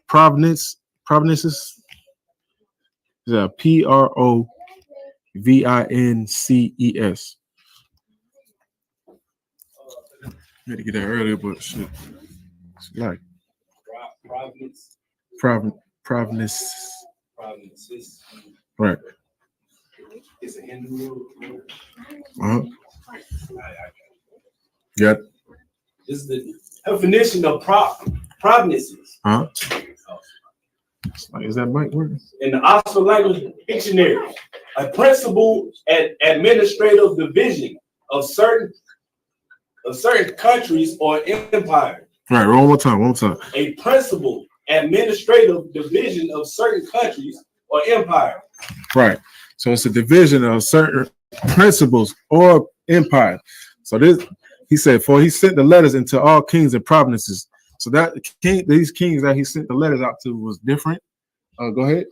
Provinces. Yeah, Provinces. I had to get that earlier, but shit. It's like Provinces. Right. It's a Hindu Uh-huh. Yeah. This is the definition of provinces. Uh-huh. Is that mic working? In the Oxford Language Dictionary, a principal and administrative division of certain countries or empires. Right, one more time. A principal administrative division of certain countries or empires. Right. So it's a division of certain principles or empire. So this, he said, for he sent the letters into all kings and provinces. So that these kings that he sent the letters out to was different. Go ahead.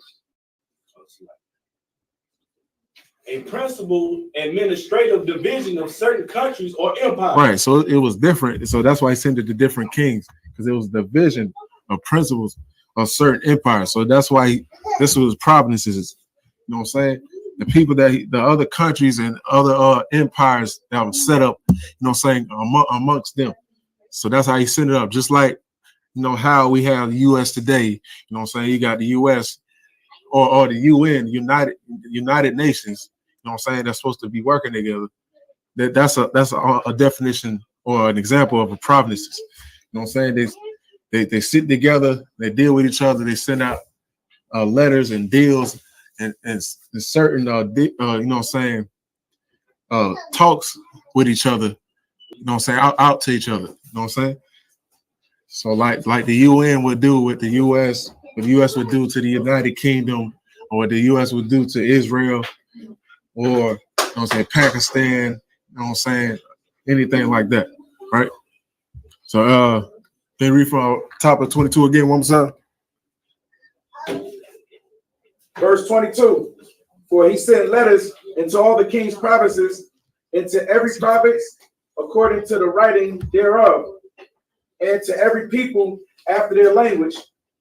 A principal administrative division of certain countries or empires. Right. So it was different. So that's why he sent it to different kings, because it was the division of principles of certain empires. So that's why this was provinces. You know what I'm saying? The people the other countries and other empires that were set up, you know what I'm saying, amongst them. So that's how he sent it up. Just like, you know, how we have the U.S. today, you know what I'm saying? You got the U.S. or the UN, United Nations, you know what I'm saying? They're supposed to be working together. That's a definition or an example of a provinces. You know what I'm saying? They sit together, they deal with each other, they send out letters and deals and certain you know what I'm saying, talks with each other, you know what I'm saying, out to each other, you know what I'm saying? So like the UN would do with the US, what the US would do to the United Kingdom, or what the US would do to Israel, or, you know what I'm saying, Pakistan, you know what I'm saying, anything like that, right? So can you read from top of 22 again, one more time? Verse 22, for he sent letters into all the king's provinces, into every province according to the writing thereof, and to every people after their language,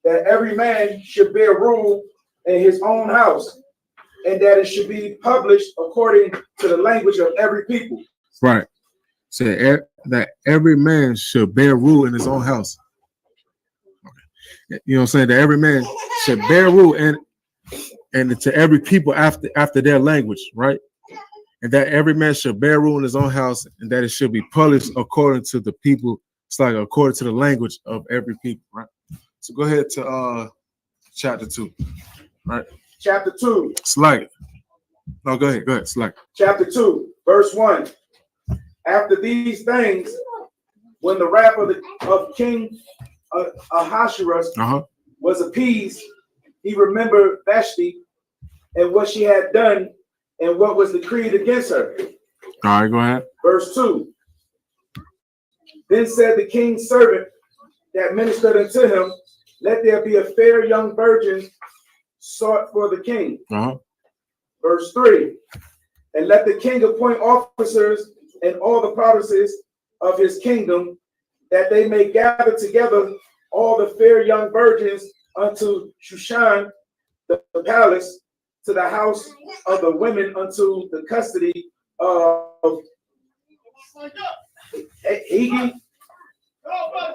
that every man should bear rule in his own house, and that it should be published according to the language of every people. Right. So that every man should bear rule in his own house. Okay. You know what I'm saying? That every man should bear rule and to every people after their language, right? And that every man should bear rule in his own house, and that it should be published according to the people. It's like according to the language of every people, right? So go ahead to chapter 2, right? Chapter 2. Slide. No, go ahead. Slide. Chapter 2, verse 1. After these things, when the wrath of King Ahasuerus was appeased, he remembered Vashti and what she had done and what was decreed against her. All right, go ahead. Verse 2. Then said the king's servant that ministered unto him, let there be a fair young virgin sought for the king. Verse 3. And let the king appoint officers in all the provinces of his kingdom, that they may gather together all the fair young virgins unto Shushan, the palace, to the house of the women, unto the custody of Hegi,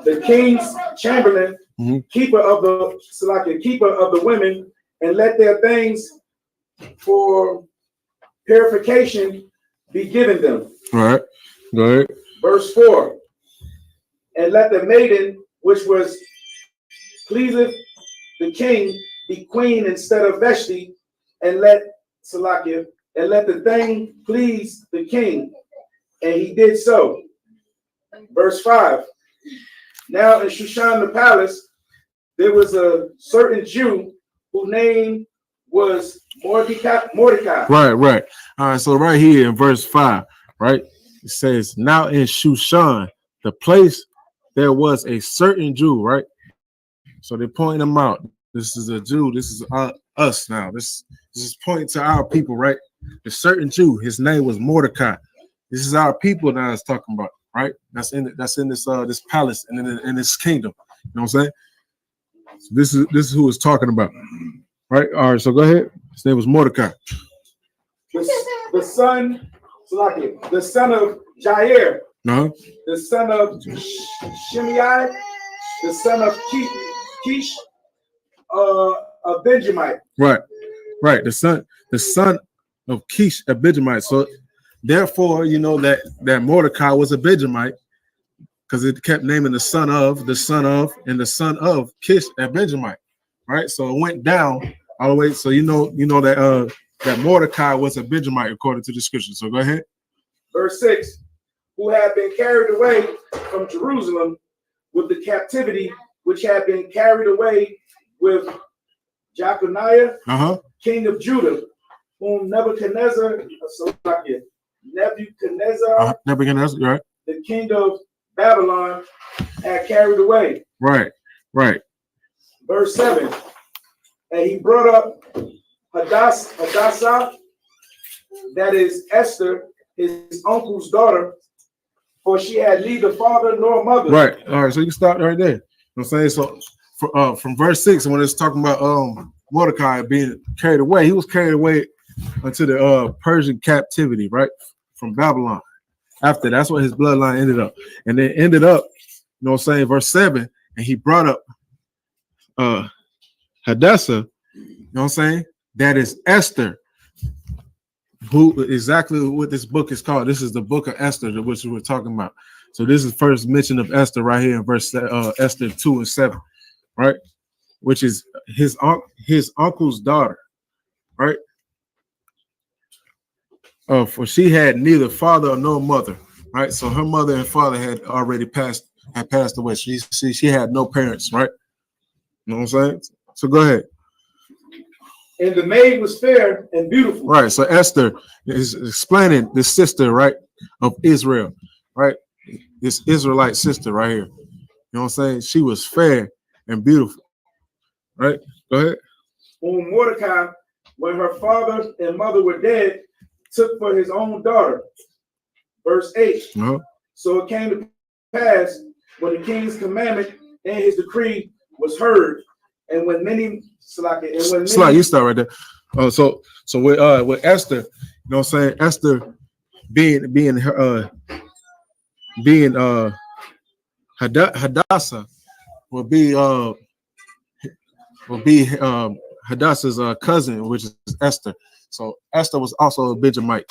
the king's chamberlain, keeper of the women, and let their things for purification be given them. All right, go ahead. Verse 4. And let the maiden which was pleaseth the king be queen instead of Vashti, and let the thing please the king. And he did so. Verse 5. Now in Shushan the palace, there was a certain Jew whose name was Mordecai. Right. All right, so right here in verse 5, right, it says, now in Shushan, the place, there was a certain Jew, right? So they're pointing him out. This is a Jew. This is us now. This is pointing to our people, right? The certain Jew, his name was Mordecai. This is our people now it's talking about, right? That's in this palace and in this kingdom. You know what I'm saying? So this is who it's talking about, right? All right, so go ahead. His name was Mordecai. The son of Jair, the son of Shimei, the son of Kish, a Benjamite. Right. The son of Kish, a Benjamite. So therefore, you know that Mordecai was a Benjamite because it kept naming the son of, and the son of Kish, a Benjamite. Right. So it went down all the way. So you know that Mordecai was a Benjamite according to the scripture. So go ahead. Verse 6, who had been carried away from Jerusalem with the captivity, which had been carried away with Jeconiah, king of Judah, whom Nebuchadnezzar, right, the king of Babylon, had carried away. Right. Verse 7, and he brought up Hadassah, that is Esther, his uncle's daughter, for she had neither father nor mother. Right. All right. So you can stop right there. You know what I'm saying? So from verse 6, when it's talking about Mordecai being carried away, he was carried away unto the Persian captivity, right? From Babylon. After that's where his bloodline ended up. And then ended up, you know what I'm saying, verse 7, and he brought up Hadassah, you know what I'm saying? That is Esther, who exactly what this book is called. This is the book of Esther, which we're talking about. So this is first mention of Esther right here in verse Esther 2 and 7, right? Which is his uncle's daughter, right? For she had neither father nor mother, right? So her mother and father had already passed away. She had no parents, right? You know what I'm saying? So go ahead. And the maid was fair and beautiful. Right. So Esther is explaining the sister, right, of Israel, right? This Israelite sister right here. You know what I'm saying? She was fair and beautiful. Right? Go ahead. Whom Mordecai, when her father and mother were dead, took for his own daughter. Verse 8. So it came to pass when the king's commandment and his decree was heard, and when many you start right there. So with Esther, you know what I'm saying? Esther being Hadassah will be Hadassah's cousin, which is Esther. So Esther was also a Benjamite.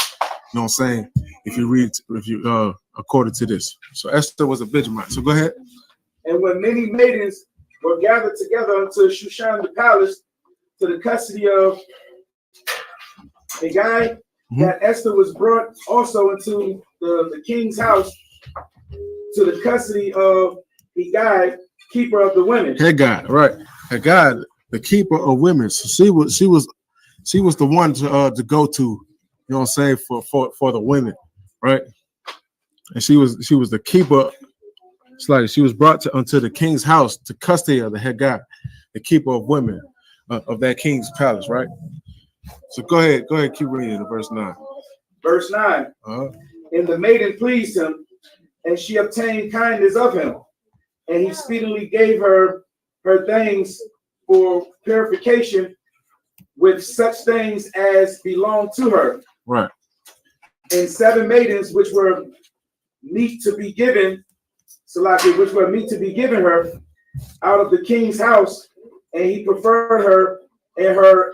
You know what I'm saying? If you according to this. So Esther was a Benjamite. So go ahead. And when many maidens were gathered together unto Shushan the palace, to the custody of a guy, that Esther was brought also into the king's house, to the custody of a guy, keeper of the women. Hegai, right? Hegai, the keeper of women. So she was the one to go to, you know what I'm saying, for the women, right? And she was the keeper. It's like she was brought unto the king's house to custody of the Hegai, the keeper of women of that king's palace, right? So go ahead, keep reading to verse 9. Verse 9. And the maiden pleased him, and she obtained kindness of him, and he speedily gave her things for purification, with such things as belonged to her. Right. And 7 maidens which were meet to be given, her out of the king's house, and he preferred her and her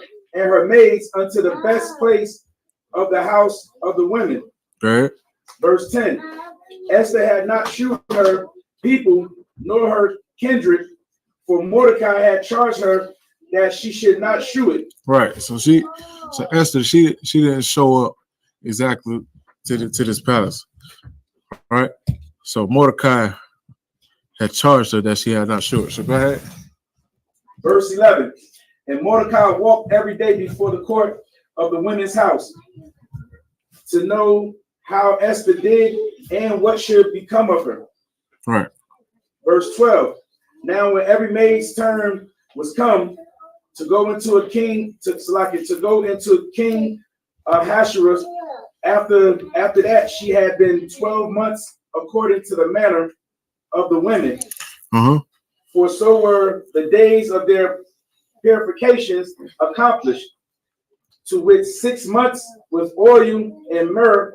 maids unto the best place of the house of the women. Right. Verse 10. Esther had not shewed her people nor her kindred, for Mordecai had charged her that she should not shew it. Right. So Esther, she didn't show up exactly to this palace. Right. So Mordecai had charged her that she had not shewed. So go ahead. Verse 11. And Mordecai walked every day before the court of the women's house to know how Esther did and what should become of her. Right. Verse 12. Now when every maid's turn was come to go into King Ahasuerus, after that she had been 12 months according to the manner of the women. For so were the days of their purifications accomplished, to which 6 months with oil and myrrh,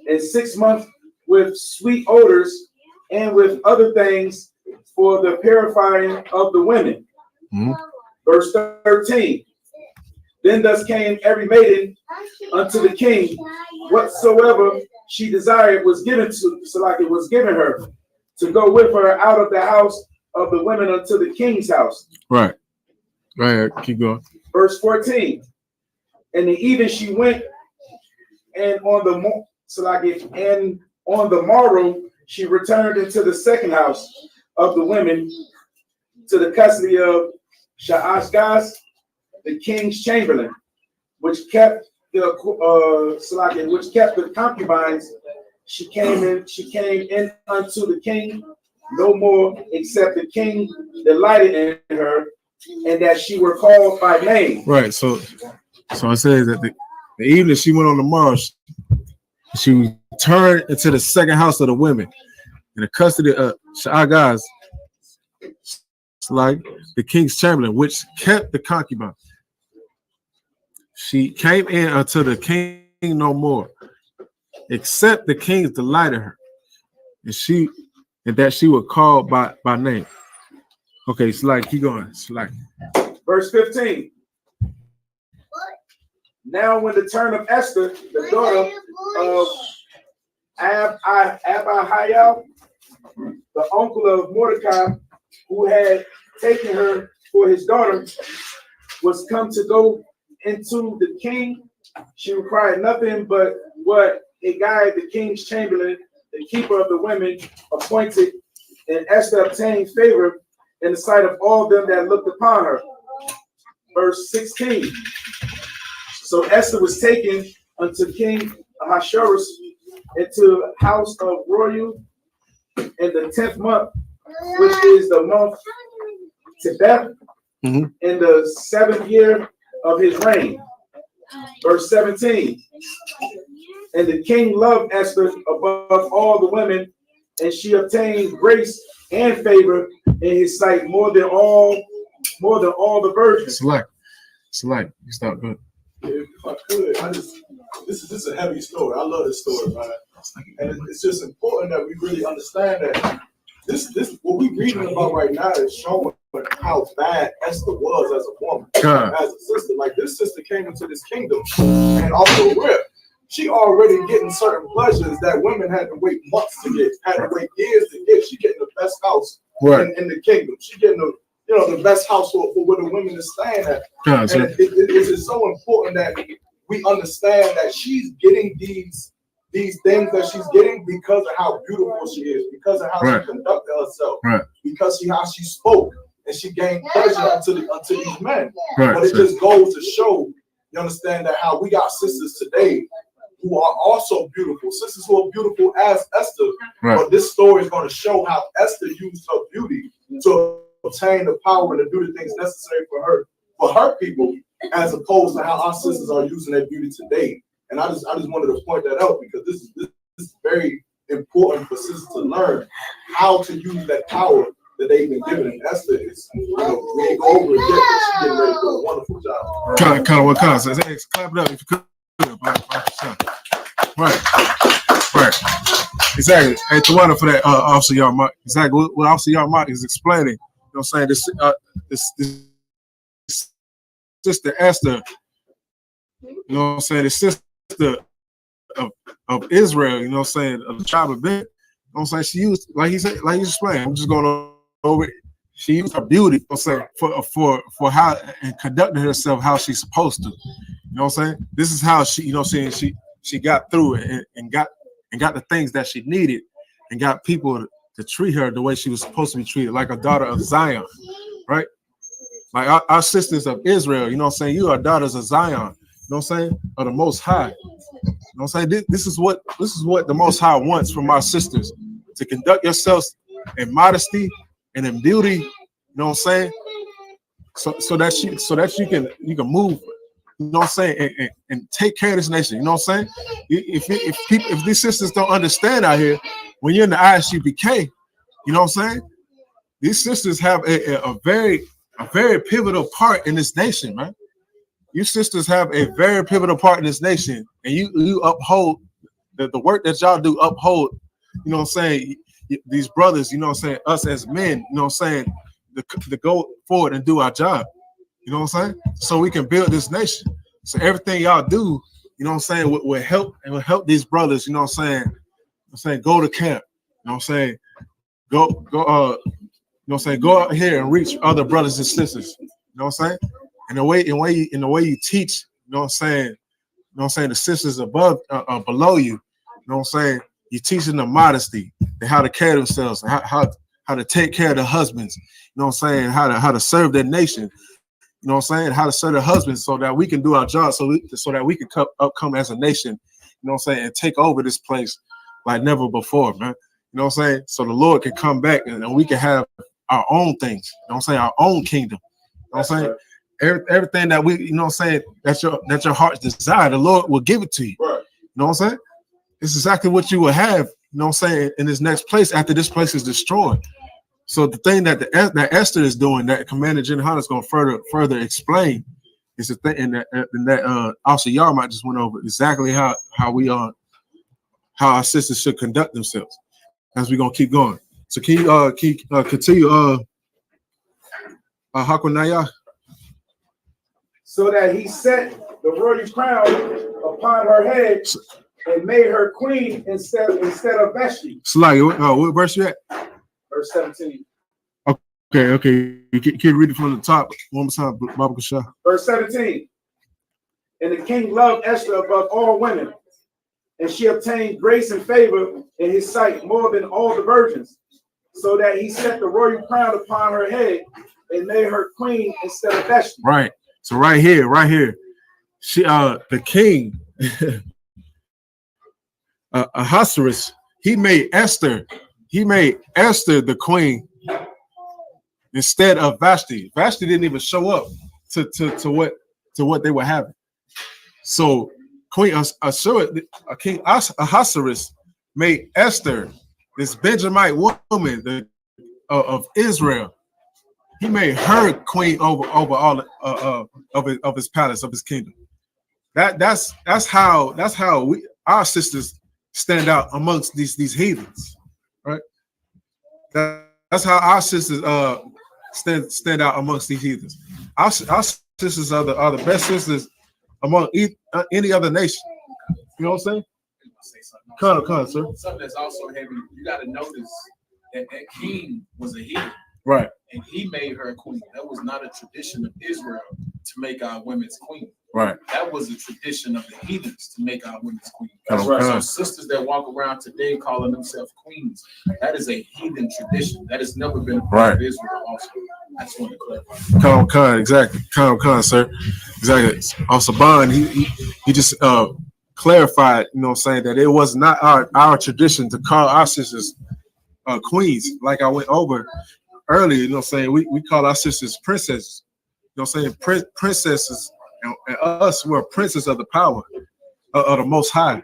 and 6 months with sweet odors, and with other things for the purifying of the women. Verse 13. Then thus came every maiden unto the king, whatsoever she desired was given to, so like it was given her, to go with her out of the house of the women unto the king's house. Right. Right. Keep going. Verse 14. And the even she went, and on the morrow she returned into the second house of the women to the custody of Shaashgaz, the king's chamberlain, which kept the concubines. She came in unto the king no more, except the king delighted in her, and that she were called by name. Right. So it says that the evening she went on the morrow, she returned into the second house of the women in the custody of Shaashgaz, like the king's chamberlain, which kept the concubine. She came in unto the king no more, except the king's delighted her, and that she was called by name. Okay, it's like keep going. It's like verse 15. Now, when the turn of Esther, the daughter of Abihail, the uncle of Mordecai, who had taken her for his daughter, was come to go into the king, she required nothing but what Hegai, the king's chamberlain, the keeper of the women, appointed, and Esther obtained favor in the sight of all them that looked upon her. Verse 16. So Esther was taken unto King Ahasuerus into the house of royal in the 10th month, which is the month Tebeth, in the 7th year of his reign. Verse 17. And the king loved Esther above all the women, and she obtained grace and favor in his sight more than all the virgins. Select. You stop good. If I could, this is a heavy story. I love this story, man. And it's just important that we really understand that this what we're reading about right now is showing how bad Esther was as a woman, as a sister. Like this sister came into this kingdom, and off the rip, she already getting certain pleasures that women had to wait months to get, had to wait years to get. She getting the best house in the kingdom. She getting the best house for where the women is staying at. And it is so important that we understand that she's getting these things that she's getting because of how beautiful she is, because of how she conducted herself, because how she spoke, and she gained pleasure unto these men. But it just goes to show, you understand, that how we got sisters today who are also beautiful, sisters who are beautiful as Esther. But this story is going to show how Esther used her beauty to obtain the power and to do the things necessary for her people, as opposed to how our sisters are using their beauty today. And I just wanted to point that out, because this is very important for sisters to learn how to use that power that they've been given. And Esther is, we ain't go over it yet, but she's getting ready to do a wonderful job. Kind of. Hey, clap it up if you could. Right. Exactly. Hey, Tawana, for that, Officer Yarmark. Exactly what Officer Yarmark is explaining. You know what I'm saying? This sister Esther, you know what I'm saying? The sister of Israel, you know what I'm saying, of the tribe of Ben. You know what I'm saying? She used, like he explained, I'm just going over it. She used her beauty, you know what I'm saying, for how, and conducted herself how she's supposed to. You know what I'm saying? This is how she, you know what I'm saying, she got through it and got the things that she needed, and got people to treat her the way she was supposed to be treated, like a daughter of Zion, right? Like our sisters of Israel, you know what I'm saying? You are daughters of Zion, you know what I'm saying? Of the Most High. You know what I'm saying? This is what the Most High wants from our sisters, to conduct yourselves in modesty and in beauty, you know what I'm saying? So that you can move, you know what I'm saying, and take care of this nation, you know what I'm saying? If these sisters don't understand out here, when you're in the I.S.U.P.K, you know what I'm saying? These sisters have a very pivotal part in this nation, man. You sisters have a very pivotal part in this nation, and you uphold the work that y'all do, uphold, you know what I'm saying, these brothers, you know what I'm saying, us as men, you know what I'm saying, to go forward and do our job, you know what I'm saying, so we can build this nation. So everything y'all do, you know what I'm saying, will help, and will help these brothers, you know what I'm saying, go to camp, you know what I'm saying, go you know what I'm saying, go out here and reach other brothers and sisters, you know what I'm saying, and the way you teach, you know what I'm saying, you know what I'm saying, the sisters above below you, you know what I'm saying, you teaching them modesty and how to carry themselves, and how to take care of their husbands, you know what I'm saying, how to serve their nation, you know what I'm saying, how to serve their husbands, so that we can do our job, so that we can come as a nation, you know what I'm saying, and take over this place like never before, man. You know what I'm saying? So the Lord can come back, and we can have our own things, you know what I'm saying, our own kingdom. You know what I'm saying? Everything that we, you know what I'm saying, that your heart's desire, the Lord will give it to you. Right. You know what I'm saying? It's exactly what you will have, you know what I'm saying, in this next place after this place is destroyed. So the thing that Esther is doing, that Commander YAHANNA is going to further explain, is the thing, and that also y'all might just went over exactly how our sisters should conduct themselves as we're gonna keep going. So can you continue Hakunaya? So that he set the royal crown upon her head and made her queen instead of Vashti. Sly, what verse you at? Verse 17. Okay. You can read it from the top one more time, Baba Kasha. Verse 17. And the king loved Esther above all women, and she obtained grace and favor in his sight more than all the virgins, so that he set the royal crown upon her head and made her queen instead of Vashti. Right. So right here, she the king Ahasuerus, he made Esther the queen instead of Vashti. Vashti didn't even show up to what they were having. So King Ahasuerus made Esther, this Benjamite woman of Israel, he made her queen over all of his palace, of his kingdom. That's how our sisters stand out amongst these heathens, right? That's how our sisters stand out amongst these heathens. Our sisters are the best sisters among any other nation. You know what I'm saying? Come on, sir. Something that's also heavy. You got to notice that king was a heathen. Right. And he made her queen. That was not a tradition of Israel to make our women's queen. Right. That was a tradition of the heathens to make our women's queen. That's right. So sisters that walk around today calling themselves queens, that is a heathen tradition. That has never been a part of Israel also. I just want to clarify. Come, exactly. Come, sir. Exactly. Also, Bond, he just clarified, you know what I'm saying, that it was not our tradition to call our sisters queens. Like I went over earlier, you know what I'm saying, we call our sisters princesses. You know what I'm saying? Princesses, and us, we're princes of the power of the Most High,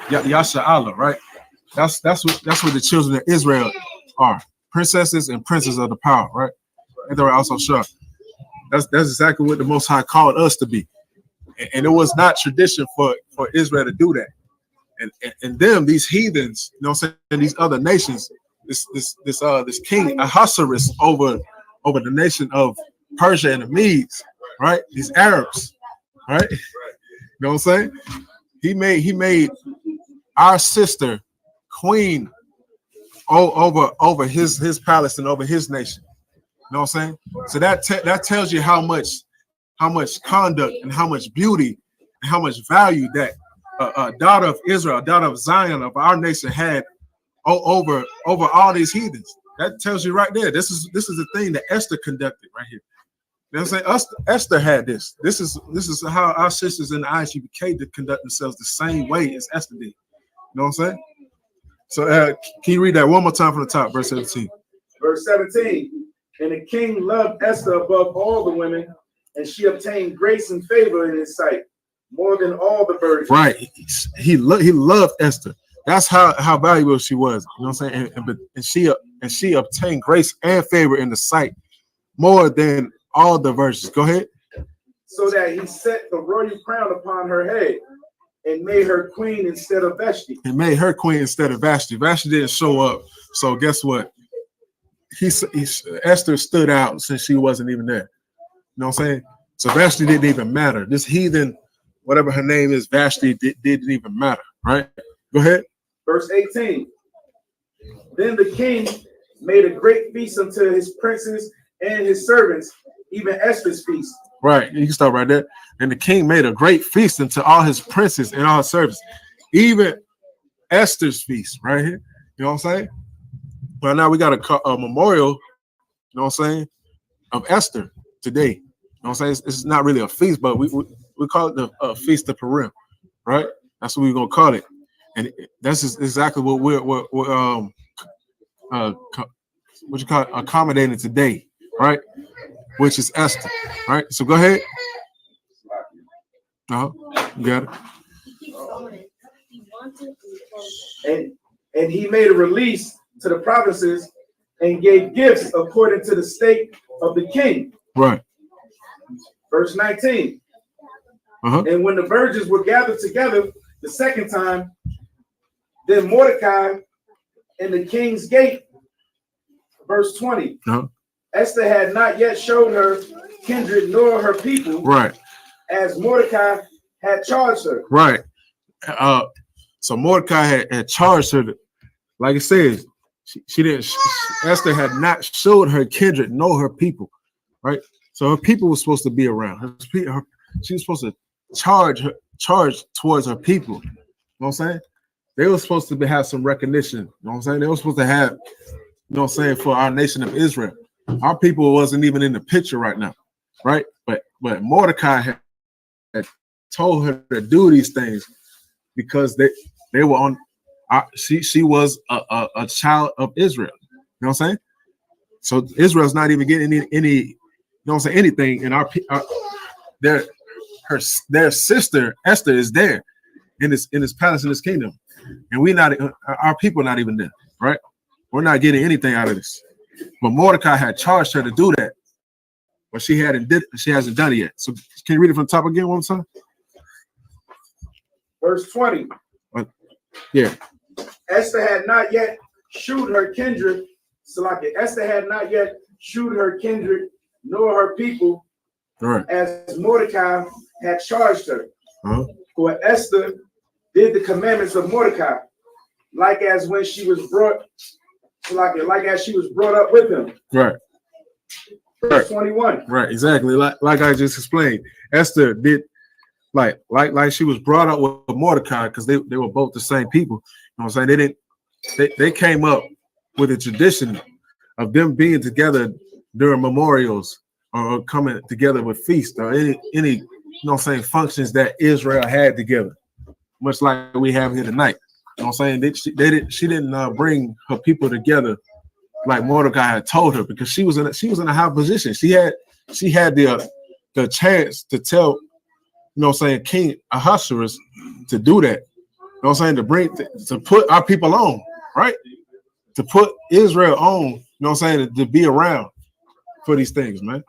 Yasha Allah, right? That's what the children of Israel are, princesses and princes of the power, right? And they're also sure. That's exactly what the Most High called us to be, and it was not tradition for Israel to do that. And them, these heathens, you know what I'm saying, these other nations, this king Ahasuerus over the nation of Persia and the Medes, right? These Arabs, right? You know what I'm saying? He made our sister queen over his palace and over his nation. You know what I'm saying? So that tells you how much conduct and how much beauty and how much value that daughter of Israel, daughter of Zion, of our nation had over all these heathens. That tells you right there. This is the thing that Esther conducted right here. You know what I'm saying? Esther had this. This is how our sisters in the I.S.U.P.K to conduct themselves the same way as Esther did. You know what I'm saying? So can you read that one more time from the top, verse 17? Verse 17. And the king loved Esther above all the women, and she obtained grace and favor in his sight more than all the virgins. Right. He loved Esther. That's how valuable she was. You know what I'm saying? And she obtained grace and favor in the sight more than all the virgins. Go ahead. So that he set the royal crown upon her head and made her queen instead of Vashti. He made her queen instead of Vashti. Vashti didn't show up. So guess what? Esther stood out since she wasn't even there. You know what I'm saying? So Vashti didn't even matter. This heathen, whatever her name is, Vashti didn't even matter, right? Go ahead. Verse 18. Then the king made a great feast unto his princes and his servants, even Esther's feast. Right, you can stop right there. And the king made a great feast unto all his princes and all his servants, even Esther's feast, right here. You know what I'm saying? Well, now we got a memorial, you know what I'm saying, of Esther today. You know what I'm saying? It's not really a feast, but we call it the Feast of Purim, right? That's what we're gonna call it, and that's exactly what we're accommodating today, right? Which is Esther, right? So go ahead. You got it. And he made a release to the provinces and gave gifts according to the state of the king. Right. Verse 19. And when the virgins were gathered together the second time, then Mordecai in the king's gate. Verse 20. Esther had not yet showed her kindred nor her people, right, as Mordecai had charged her. Right. So Mordecai had charged her, like it says, she didn't. Esther had not showed her kindred nor her people, right? So her people were supposed to be around. She was supposed to charge towards her people. You know what I'm saying? They were supposed to have some recognition. You know what I'm saying? They were supposed to have, you know what I'm saying, for our nation of Israel. Our people wasn't even in the picture right now, right? But Mordecai had told her to do these things because they were on. She was a child of Israel. You know what I'm saying? So Israel's not even getting any you know what I'm saying, anything. And their sister Esther is there in this palace in this kingdom, and our people not even there, right? We're not getting anything out of this. But Mordecai had charged her to do that, but she hasn't done it yet. So can you read it from the top again one more time? Verse 20. Yeah. Esther had not yet shewed her kindred. Esther had not yet shewed her kindred nor her people, right, as Mordecai had charged her. For Esther did the commandments of Mordecai, like as when she was brought. Like as she was brought up with him. Right. Verse 21. Right, exactly. Like I just explained, Esther did like she was brought up with Mordecai because they were both the same people. You know what I'm saying? They came up with a tradition of them being together during memorials or coming together with feasts or any you know what I'm saying, functions that Israel had together, much like we have here tonight. You know what I'm saying? She didn't bring her people together like Mordecai had told her, because she was in a high position. She had the chance to tell, you know what I'm saying, King Ahasuerus to do that. You know what I'm saying? To put our people on, right? To put Israel on, you know what I'm saying, to be around for these things, man.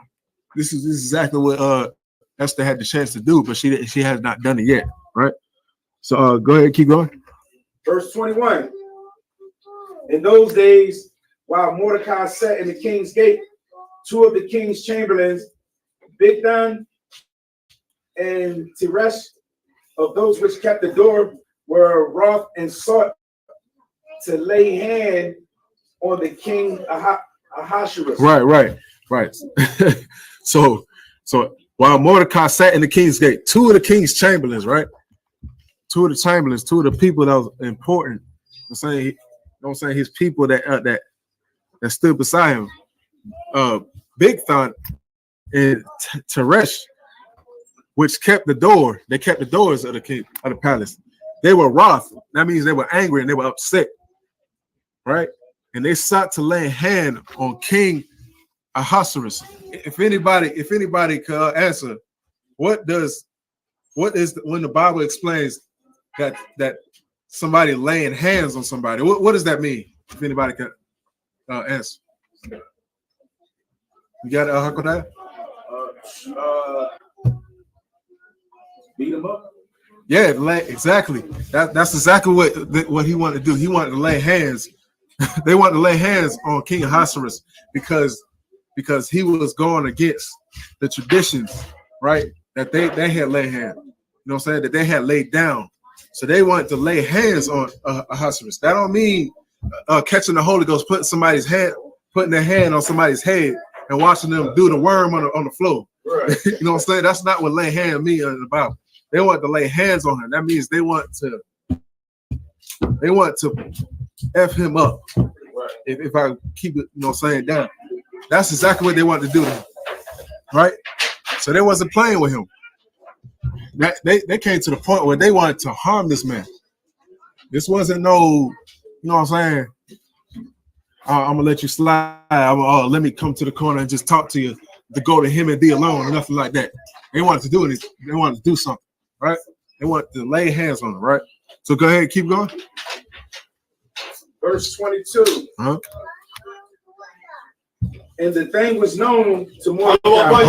This is exactly what Esther had the chance to do, but she has not done it yet, right? So go ahead, keep going. Verse 21. In those days, while Mordecai sat in the king's gate, two of the king's chamberlains, Bigdan and Teresh, of those which kept the door, were wroth and sought to lay hand on the king Ahasuerus. Right. So while Mordecai sat in the king's gate, two of the king's chamberlains, right? Two of the people that was important. I'm saying, you know what I'm saying, his people that stood beside him. Bigdan and Teresh, which kept the door. They kept the doors of the palace. They were wroth. That means they were angry and they were upset, right? And they sought to lay hand on King Ahasuerus. If anybody could answer, what is when the Bible explains that somebody laying hands on somebody. What does that mean? If anybody can answer. You got it, Hakodah? Beat them up. Yeah, exactly. That's exactly what he wanted to do. He wanted to lay hands. They wanted to lay hands on King Ahasuerus because he was going against the traditions, right? That they had laid hands. You know what I'm saying? That they had laid down. So they wanted to lay hands on Ahasuerus. That don't mean catching the Holy Ghost, putting their hand on somebody's head and watching them do the worm on the floor. Right. You know what I'm saying? That's not what lay hand means in the Bible. They want to lay hands on him. That means they want to F him up. Right. If I keep it, saying down. That's exactly what they want to do to him. Right? So they wasn't playing with him. They came to the point where they wanted to harm this man. This wasn't no, you know what I'm saying? I'm gonna let you slide. Let me come to the corner and just talk to you, to go to him and be alone or nothing like that. They wanted to do anything. They wanted to do something, right? They wanted to lay hands on him, right? So go ahead, keep going. Verse 22. Uh-huh. And the thing was known to more. Where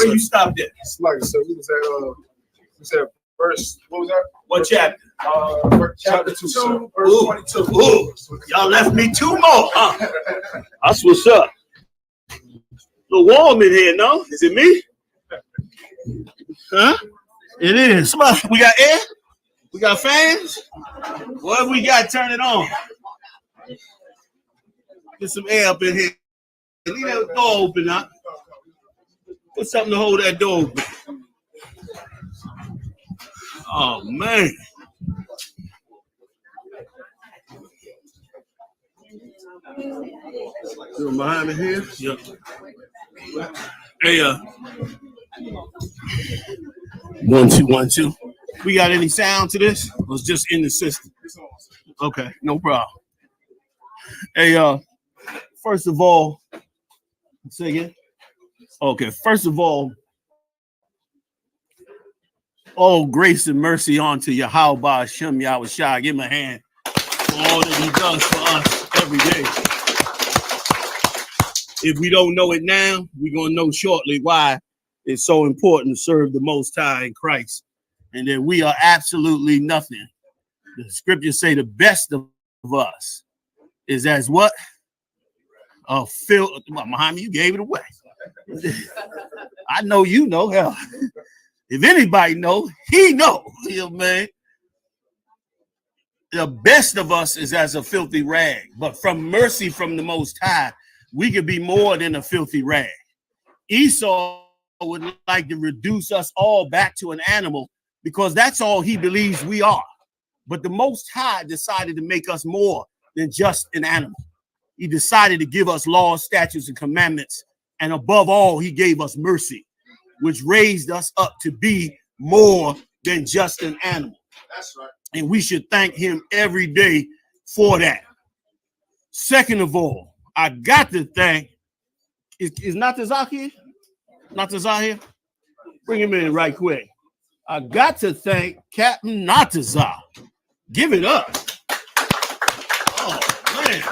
you stopped at? Like I said, we said verse, what was that? What chapter? Chapter 2, verse 22. Ooh. Y'all left me 2 more, huh? That's what's up. A little warm in here, no? Is it me? Huh? It is. Somebody, we got air? We got fans? What we got? Turn it on. Get some air up in here. Leave that door open, huh? Put something to hold that door open. Oh, man. Doing behind me here? Yep. Hey, 1 2 1 2. We got any sound to this? Or it's just in the system? Okay, no problem. Hey, first of all, say again. Okay, first of all grace and mercy unto Yahweh Shem Yahushua. Give him a hand for all that he does for us every day. If we don't know it now, we're going to know shortly why it's so important to serve the Most High in Christ, and that we are absolutely nothing. The scriptures say the best of us is as what? Muhammad, you gave it away. I know you know. Hell, if anybody know, he know. You know, man. The best of us is as a filthy rag, but from mercy from the Most High, we could be more than a filthy rag. Esau would like to reduce us all back to an animal because that's all he believes we are. But the Most High decided to make us more than just an animal. He decided to give us laws, statutes, and commandments. And above all, he gave us mercy, which raised us up to be more than just an animal. That's right. And we should thank him every day for that. Second of all, I got to thank, is Natazah here? Natazah here? Bring him in right quick. I got to thank Captain Natazah. Give it up. Oh, man.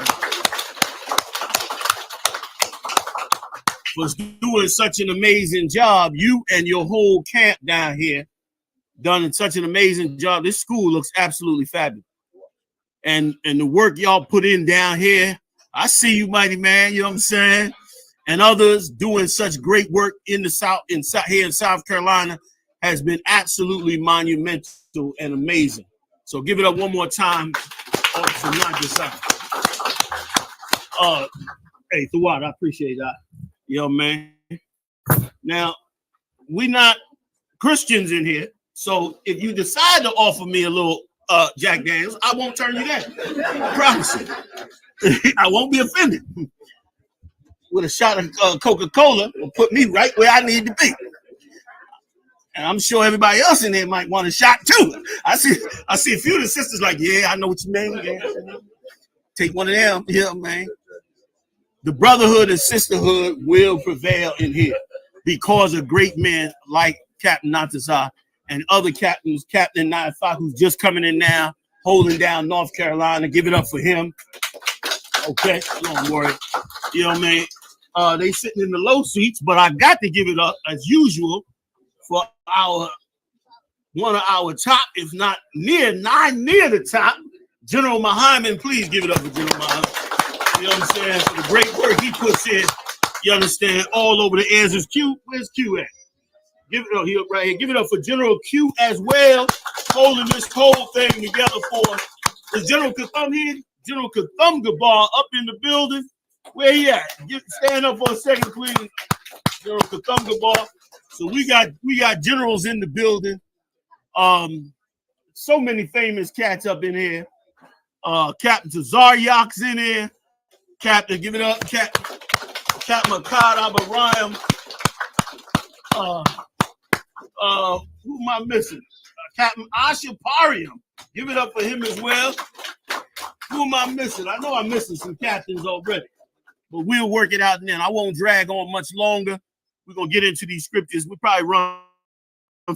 For doing such an amazing job. You and your whole camp down here done such an amazing job. This school looks absolutely fabulous. And the work y'all put in down here, I see you, mighty man, you know what I'm saying? And others doing such great work in the South, here in South Carolina, has been absolutely monumental and amazing. So give it up one more time. Officer Natazah. Hey, Thawad, I appreciate that. Yo, man. Now, we not Christians in here, so if you decide to offer me a little Jack Daniels, I won't turn you down. I promise you. I won't be offended. With a shot of Coca-Cola will put me right where I need to be. And I'm sure everybody else in there might want a shot too. I see a few of the sisters like, yeah, I know what you mean. Yeah. Take one of them. Yeah, man. The brotherhood and sisterhood will prevail in here because of great men like Captain Natazar and other captains, Captain I.S.U.P.K, who's just coming in now, holding down North Carolina. Give it up for him. Okay, don't worry. You know what I mean? They sitting in the low seats, but I got to give it up as usual for one of our top, if not near the top, General Muhammad. Please give it up for General Muhammad. You know what I'm saying? For the great work he puts in, you understand, all over the answers. Q, where's Q at? Give it up here, right here. Give it up for General Q as well, holding this whole thing together for us. Is General Katham here? General Katham Gabar up in the building. Where he at? Stand up for a second, please. General Katham Gabar. So we got generals in the building. So many famous cats up in here. Captain Tazaryak's in here. Captain, give it up, Captain Makad Abarayam. Who am I missing? Captain Ashapariam. Give it up for him as well. Who am I missing? I know I'm missing some captains already, but we'll work it out then. I won't drag on much longer. We're gonna get into these scriptures. We'll probably run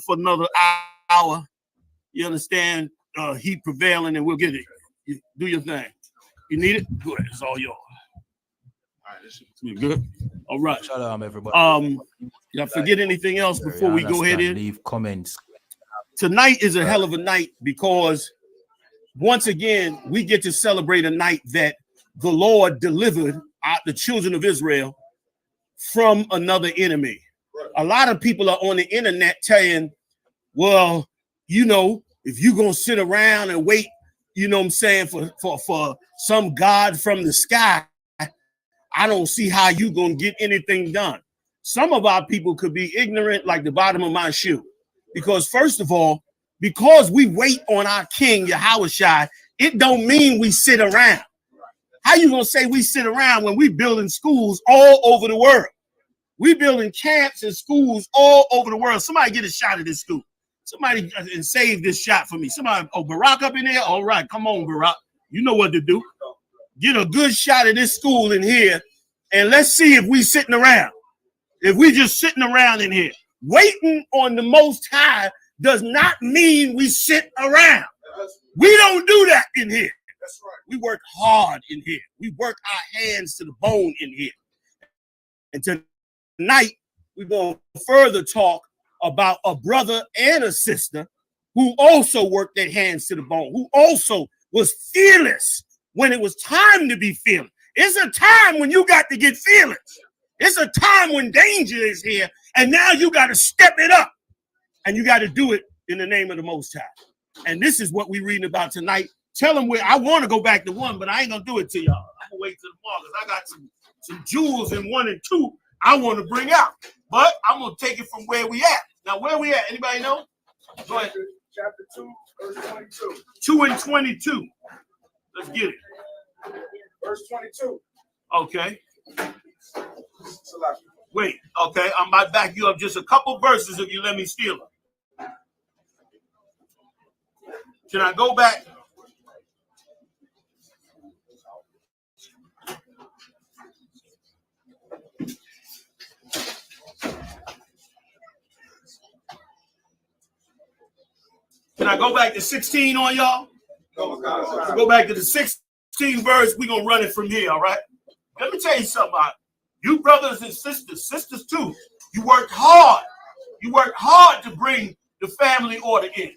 for another hour. You understand? Heat prevailing, and we'll get it. You do your thing. You need it? Good. It's all yours. You good? All right. Shalom, everybody. Did I forget anything else before we go ahead in? Leave comments. Tonight is a hell of a night because once again, we get to celebrate a night that the Lord delivered the children of Israel from another enemy. A lot of people are on the internet saying, well, you know, if you're going to sit around and wait, you know what I'm saying, for some God from the sky, I don't see how you going to get anything done. Some of our people could be ignorant like the bottom of my shoe. Because first of all, because we wait on our King, Yahawashi, it don't mean we sit around. How you going to say we sit around when we building schools all over the world? We building camps and schools all over the world. Somebody get a shot at this school. Somebody and save this shot for me. Somebody, Barack up in there? All right, come on, Barack. You know what to do. Get a good shot at this school in here, and let's see if we sitting around. If we just sitting around in here. Waiting on the Most High does not mean we sit around. We don't do that in here. That's right. We work hard in here. We work our hands to the bone in here. And tonight, we're going to further talk about a brother and a sister who also worked their hands to the bone, who also was fearless when it was time to be fearless. It's a time when you got to get fearless. It's a time when danger is here, and now you got to step it up, and you got to do it in the name of the Most High. And this is what we're reading about tonight. Tell them where I want to go back to 1, but I ain't gonna do it to y'all. I'm gonna wait till tomorrow because I got some jewels in 1 and 2 I want to bring out. But I'm gonna take it from where we at. Now, where we at? Anybody know? Go ahead. Chapter 2, verse 22. 2 and 22. Let's get it. Verse 22. Okay. Wait, okay, I might back you up just a couple verses if you let me steal them. Can I go back? Can I go back to 16 on y'all? Go back to the 16 verse. We're going to run it from here, all right? Let me tell you something about you brothers and sisters too. You worked hard. You worked hard to bring the family order in.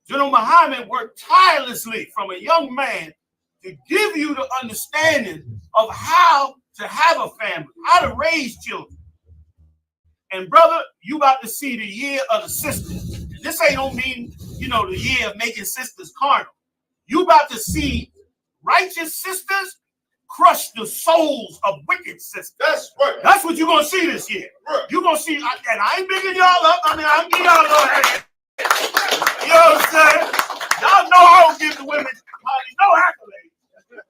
General Muhammad worked tirelessly from a young man to give you the understanding of how to have a family, how to raise children. And brother, you about to see the year of the sisters. And this ain't don't mean, you know, the year of making sisters carnal. You about to see righteous sisters crush the souls of wicked sisters. That's right. That's what you're going to see this year. Right. You're going to see, and I ain't bigging y'all up. I mean, I'm giving y'all a little hand. You know what I'm saying? Y'all know I don't give the women no accolades.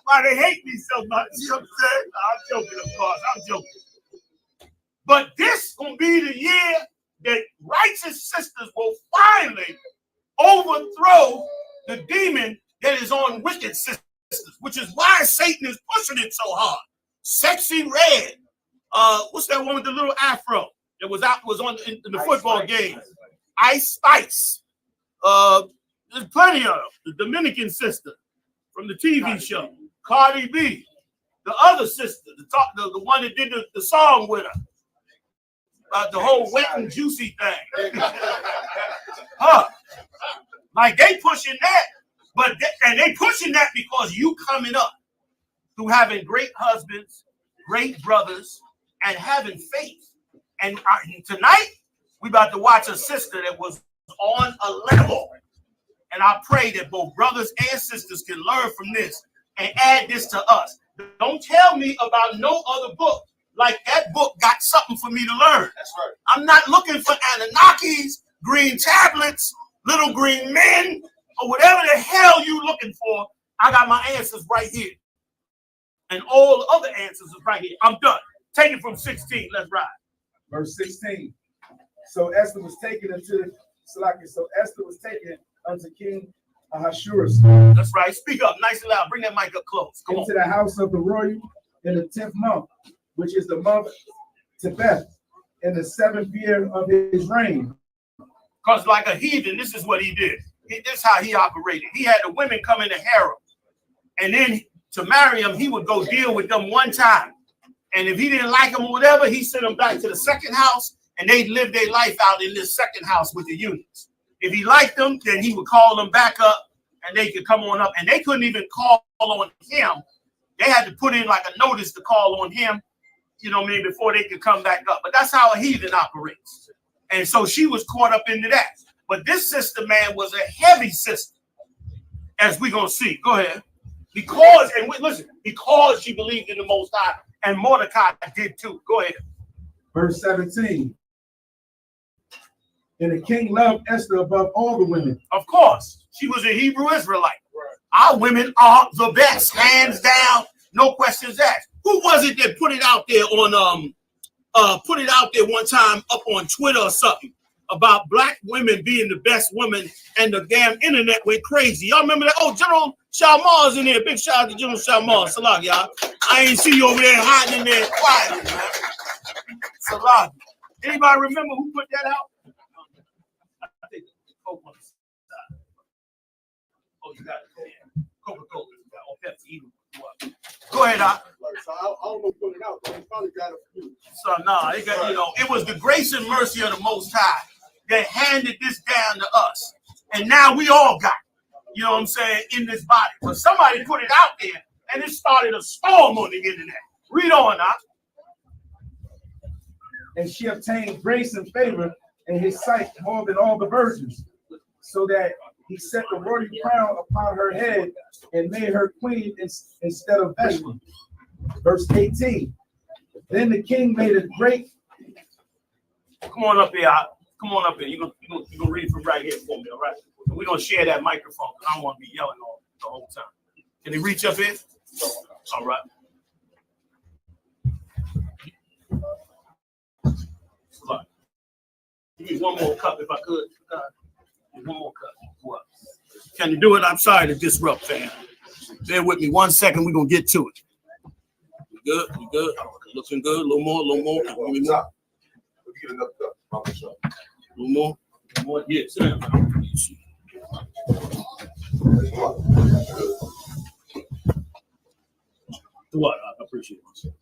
Why they hate me so much. You know what I'm saying? I'm joking, of course. I'm joking. But this going to be the year that righteous sisters will finally overthrow the demon that is on wicked sisters, which is why Satan is pushing it so hard. Sexy Red, what's that one with the little afro that was on in the football game? I.S.U.P.K. There's plenty of them. The Dominican sister from the TV show, Cardi B, the other sister, the one that did the song with her, the whole wet and juicy thing. Like they pushing that, and they pushing that because you coming up through having great husbands, great brothers, and having faith. And tonight we about to watch a sister that was on a level. And I pray that both brothers and sisters can learn from this and add this to us. Don't tell me about no other book. Like that book got something for me to learn. That's right. I'm not looking for Anunnakis, green tablets, little green men, or whatever the hell you looking for. I got my answers right here. And all the other answers is right here. I'm done. Take it from 16. Let's ride. Verse 16. So Esther was taken unto King Ahasuerus. That's right. Speak up nice and loud. Bring that mic up close. Come into the house of the royal in the 10th month, which is the month Tebeth, in the 7th year of his reign. Because like a heathen, this is what he did. This is how he operated. He had the women come in the harem. And then to marry them, he would go deal with them one time. And if he didn't like them or whatever, he sent them back to the second house, and they'd live their life out in this second house with the eunuchs. If he liked them, then he would call them back up, and they could come on up. And they couldn't even call on him. They had to put in like a notice to call on him, you know what I mean, before they could come back up. But that's how a heathen operates. And so she was caught up into that. But this sister, man, was a heavy sister, as we're going to see. Go ahead. Because she believed in the Most High, and Mordecai did too. Go ahead. Verse 17. And the king loved Esther above all the women. Of course. She was a Hebrew Israelite. Right. Our women are the best, hands down, no questions asked. Who was it that put it out there on one time up on Twitter or something about black women being the best women, and the damn internet went crazy? Y'all remember that? Oh, General Shalmar's in there. Big shout out to General Shalmar. Salah, y'all. I ain't see you over there hiding in there quietly, man. Salah. Anybody remember who put that out? I think Coke on the side. Oh, you got it. Yeah. Coca-Cola. Oh, Pepsi. Go ahead, Doc. So I don't know put it out, but he probably got it for you. So no, it was the grace and mercy of the Most High that handed this down to us. And now we all got it, you know what I'm saying, in this body. But somebody put it out there, and it started a storm on the internet. Read on, Doc. And she obtained grace and favor in his sight more than all the virgins, so that he set the royal crown upon her head and made her queen instead of Vashti. Verse 18. Then the king made a great. Come on up here. Come on up here. You're gonna read from right here for me, all right? We're gonna share that microphone because I don't want to be yelling all the whole time. Can he reach up here? All right. Give me one more cup if I could. One more cup. What? Can you do it? I'm sorry to disrupt, fam. Bear with me 1 second. We're going to get to it. You good? You good? Looking good? A little more? A little more? Give me more. Get another cup. A little more? A little more? Yeah, sit down. What? I appreciate it.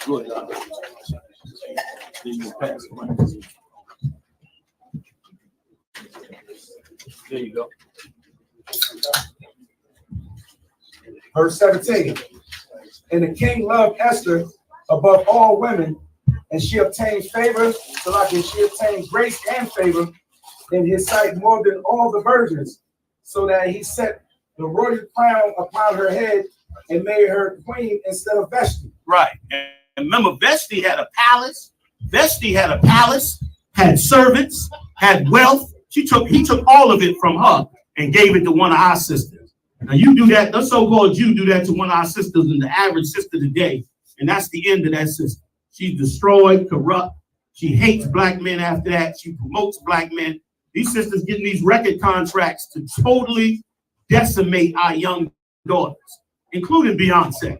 Go ahead. There you go. Verse 17. And the king loved Esther above all women, and she obtained favor, so like she obtained grace and favor in his sight more than all the virgins, so that he set the royal crown upon her head and made her queen instead of Vashti. Right. And remember, Vashti had a palace. Vashti had a palace, had servants, had wealth. He took all of it from her and gave it to one of our sisters. Now you do that, the so-called Jew do that to one of our sisters and the average sister today, and that's the end of that sister. She's destroyed, corrupt, She hates black men after that. She promotes black men. These sisters getting these record contracts to totally decimate our young daughters, including Beyonce.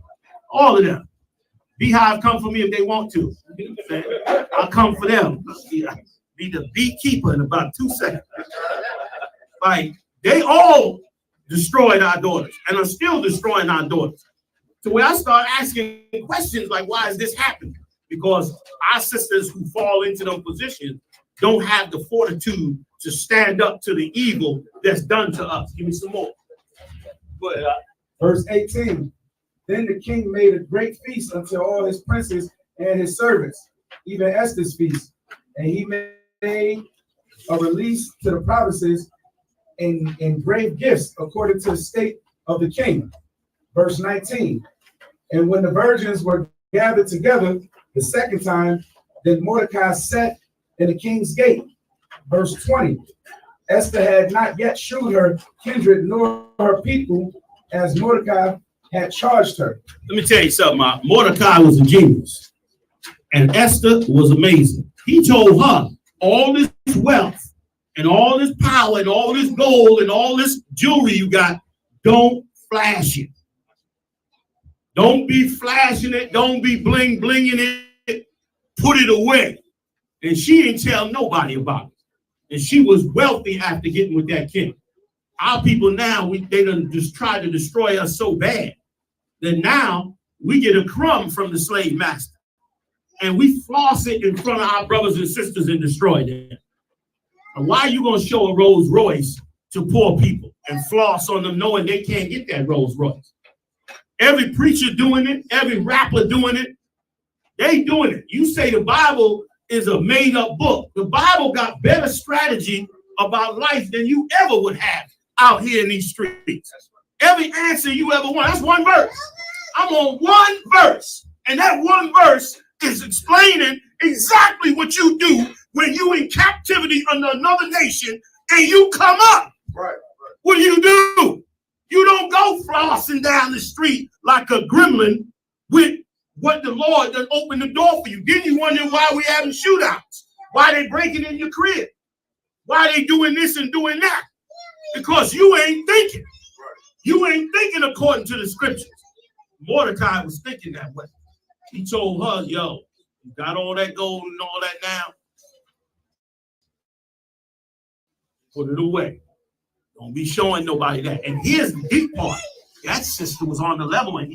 All of them. Beehive come for me if they want to. You know what I'm saying? I'll come for them. Be the beekeeper in about 2 seconds. Like, they all destroyed our daughters and are still destroying our daughters. So when I start asking questions like, why is this happening? Because our sisters who fall into those positions don't have the fortitude to stand up to the evil that's done to us. Give me some more. Go ahead. Verse 18. Then the king made a great feast unto all his princes and his servants, even Esther's feast. And he made a release to the provinces in brave gifts according to the state of the king. Verse 19. And when the virgins were gathered together the second time, then Mordecai sat in the king's gate. Verse 20. Esther had not yet shewed her kindred nor her people as Mordecai had charged her. Let me tell you something. Mordecai was a genius, and Esther was amazing. He told her all this wealth and all this power and all this gold and all this jewelry you got, don't flash it. Don't be flashing it. Don't be bling-blinging it. Put it away. And she didn't tell nobody about it. And she was wealthy after getting with that king. Our people now, they done just tried to destroy us so bad that now we get a crumb from the slave master. And we floss it in front of our brothers and sisters and destroy them. And why are you going to show a Rolls Royce to poor people and floss on them knowing they can't get that Rolls Royce? Every preacher doing it, every rapper doing it, they doing it. You say the Bible is a made-up book. The Bible got better strategy about life than you ever would have out here in these streets. Every answer you ever want, that's one verse. I'm on one verse, and that one verse is explaining exactly what you do when you in captivity under another nation and you come up. Right. What do? You don't go flossing down the street like a gremlin with what the Lord done opened the door for you. Then you wonder why we having shootouts, why they breaking in your crib, why they doing this and doing that. Because you ain't thinking. You ain't thinking according to the scriptures. Mordecai was thinking that way. He told her, yo, you got all that gold and all that now? Put it away. Don't be showing nobody that. And here's the deep part. That sister was on the level, and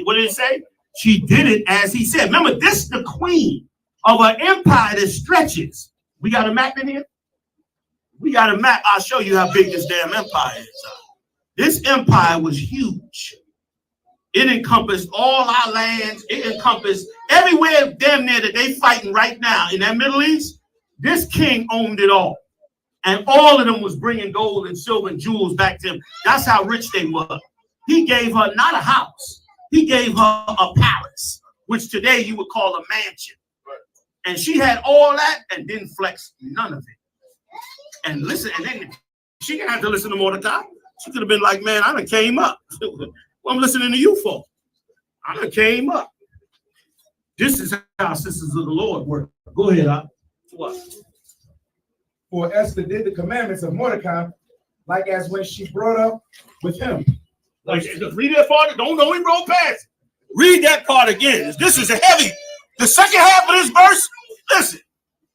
what did it say? She did it as he said. Remember, this is the queen of an empire that stretches. We got a map in here? We got a map. I'll show you how big this damn empire is. This empire was huge. It encompassed all our lands. It encompassed everywhere damn near that they fighting right now in that Middle East. This king owned it all. And all of them was bringing gold and silver and jewels back to him. That's how rich they were. He gave her not a house. He gave her a palace, which today you would call a mansion. And she had all that and didn't flex none of it. And listen, and then she didn't have to listen to Mordecai. She could have been like, man, I done came up. Well, I'm listening to you for. I done came up. This is how sisters of the Lord work. Go ahead, What? For Esther did the commandments of Mordecai, like as when she brought up with him. Like, read that part. Don't even roll past. Read that part again. This is a heavy. The second half of this verse. Listen,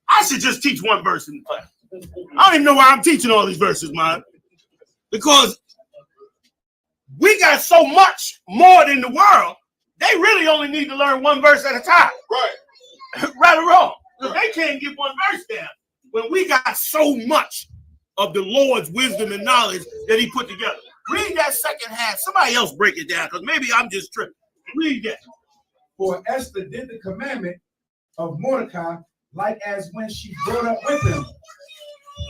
I should just teach one verse in the class. I don't even know why I'm teaching all these verses, man. Because we got so much more than the world. They really only need to learn one verse at a time. Right. Right or wrong. They can't get one verse down. When we got so much of the Lord's wisdom and knowledge that he put together. Read that second half. Somebody else break it down, because maybe I'm just tripping. Read that. For Esther did the commandment of Mordecai, like as when she brought up with him.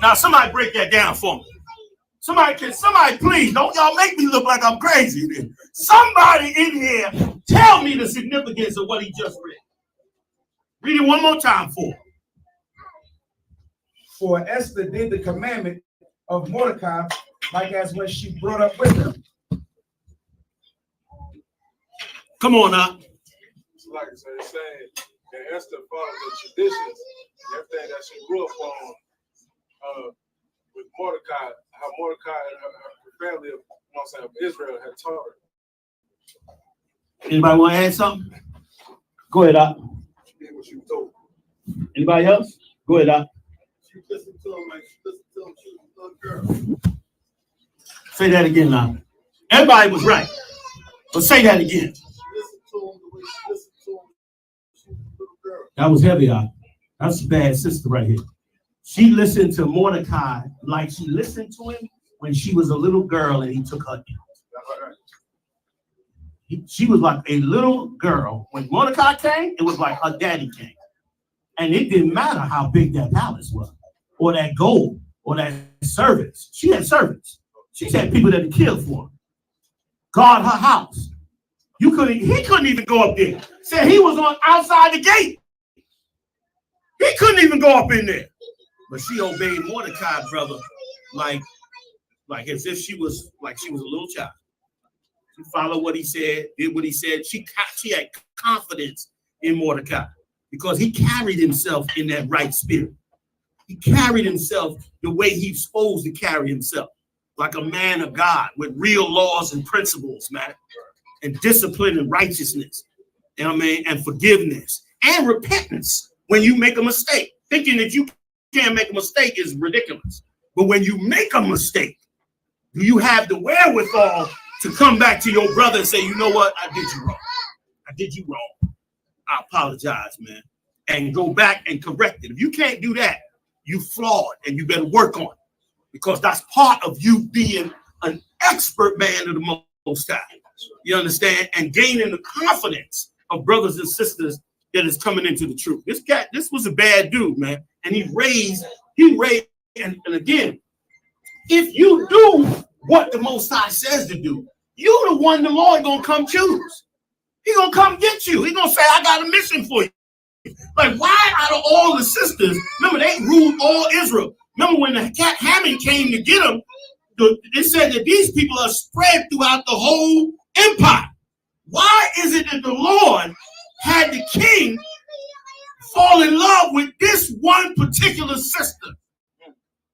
Now, somebody break that down for me. Somebody please, don't y'all make me look like I'm crazy. Somebody in here, tell me the significance of what he just read. Read it one more time for me. For Esther did the commandment of Mordecai, like as when she brought up with him. Come on now. Like I said, saying that Esther followed the traditions she grew up on with Mordecai, how Mordecai and her family of Israel had taught her. Anybody want to add something? Go ahead, Doc. She did what she was told. Anybody else? Go ahead, Doc. She listened to him like she listened to him. She was a little girl. Say that again now. Everybody was right. But say that again. She listened to him the way she listened to him. She was a little girl. That was heavy, Doc. That's a bad sister right here. She listened to Mordecai like she listened to him when she was a little girl and he took her in. She was like a little girl. When Mordecai came, it was like her daddy came. And it didn't matter how big that palace was, or that gold, or that servants. She had servants. She had people that would kill for her. Guard her house. He couldn't even go up there. Said he was on outside the gate. He couldn't even go up in there. But she obeyed Mordecai, brother, like as if she was a little child. She followed what he said, did what he said. She had confidence in Mordecai because he carried himself in that right spirit. He carried himself the way he's supposed to carry himself, like a man of God with real laws and principles, man, and discipline and righteousness, you know what I mean, and forgiveness and repentance when you make a mistake. Thinking that you can't make a mistake is ridiculous. But when you make a mistake, do you have the wherewithal to come back to your brother and say, you know what, I did you wrong. I did you wrong. I apologize, man. And go back and correct it. If you can't do that, you flawed and you better work on it. Because that's part of you being an expert man of the Most High. You understand? And gaining the confidence of brothers and sisters that is coming into the truth. This was a bad dude, man. And he raised, and again, if you do what the Most High says to do, you the one the Lord gonna come choose. He gonna come get you. He gonna say, I got a mission for you. Like, why out of all the sisters, remember they ruled all Israel. Remember when the cat Hammond came to get them, it said that these people are spread throughout the whole empire. Why is it that the Lord had the king fall in love with this one particular sister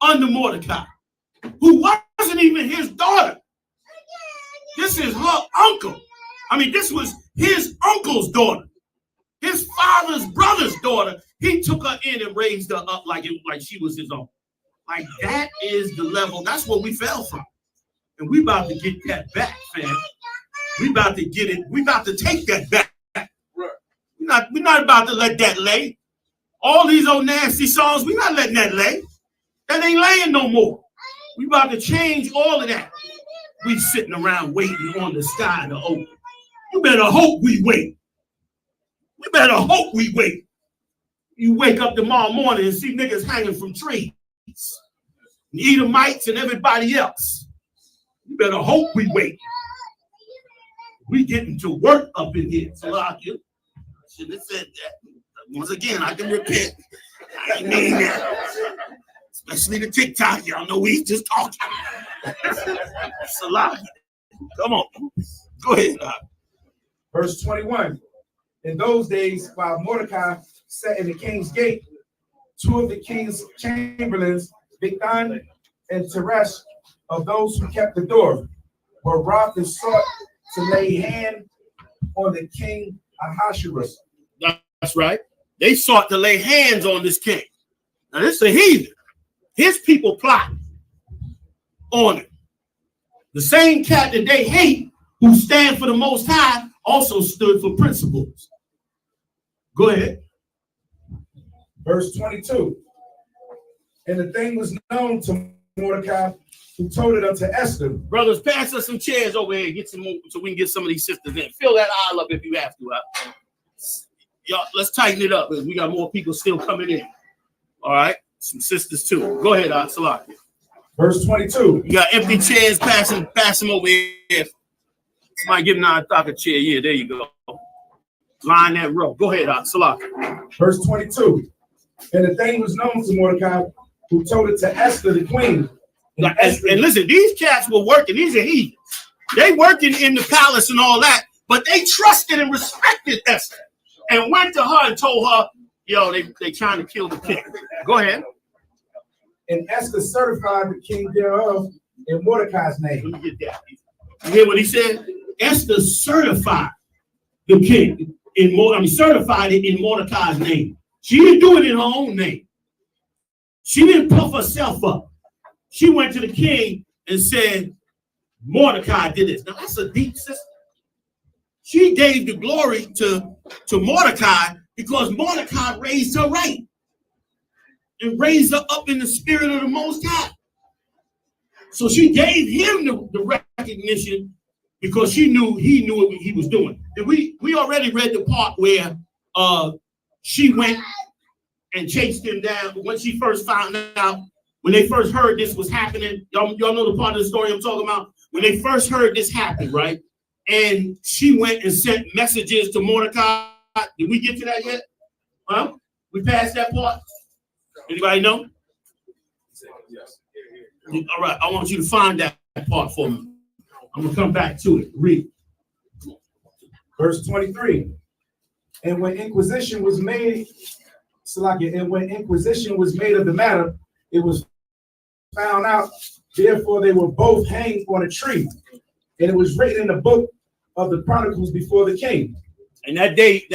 under Mordecai, who wasn't even his daughter? This is her uncle. I mean, this was his uncle's daughter, his father's brother's daughter. He took her in and raised her up like she was his own. Like, that is the level. That's where we fell from. And we about to get that back, fam. We about to get it. We about to take that back. We're not about to let that lay. All these old nasty songs, we're not letting that lay. That ain't laying no more. We about to change all of that. We sitting around waiting on the sky to open. You better hope we wait. We better hope we wait. You wake up tomorrow morning and see niggas hanging from trees. Edomites and everybody else. You better hope we wait. We getting to work up in here. So I should have said that. Once again, I can repent. I ain't mean that. Especially the TikTok. Y'all know we just talking. Salah. Come on. Go ahead. Verse 21. In those days, while Mordecai sat in the king's gate, two of the king's chamberlains, Bigthan and Teresh, of those who kept the door, were wroth and sought to lay hand on the king Ahasuerus. That's right. They sought to lay hands on this king. Now, this is a heathen. His people plot on him. The same cat that they hate, who stand for the Most High, also stood for principles. Go ahead. Verse 22. And the thing was known to Mordecai, who told it unto Esther. Brothers, pass us some chairs over here, get some more, so we can get some of these sisters in. Fill that aisle up if you have to. Y'all, let's tighten it up. We got more people still coming in. All right, some sisters too. Go ahead, Salaki. Verse 22. You got empty chairs. Pass them over here. Somebody give Na'ataka a chair. Yeah, there you go. Line that row. Go ahead, Salaki. Verse 22. And the thing was known to Mordecai, who told it to Esther the queen. And listen, these cats were working. These are heathens. They working in the palace and all that, but they trusted and respected Esther and went to her and told her, Yo, they trying to kill the king. Go ahead. And Esther certified the king thereof in Mordecai's name. Let me get that. You hear what he said? Esther certified the king certified it in Mordecai's name. She didn't do it in her own name. She didn't puff herself up. She went to the king and said, Mordecai did this. Now that's a deep system. She gave the glory to Mordecai because Mordecai raised her right and raised her up in the spirit of the Most High. So she gave him the recognition because he knew what he was doing. And we already read the part where she went and chased him down when she first found out, when they first heard this was happening. Y'all know the part of the story I'm talking about? When they first heard this happen, right? And she went and sent messages to Mordecai. Did we get to that yet? Huh? We passed that part? Anybody know? All right, I want you to find that part for me. I'm going to come back to it. Read. Verse 23. And when inquisition was made, and when inquisition was made of the matter, it was found out. Therefore, they were both hanged on a tree. And it was written in the book of the Chronicles before the king. And that day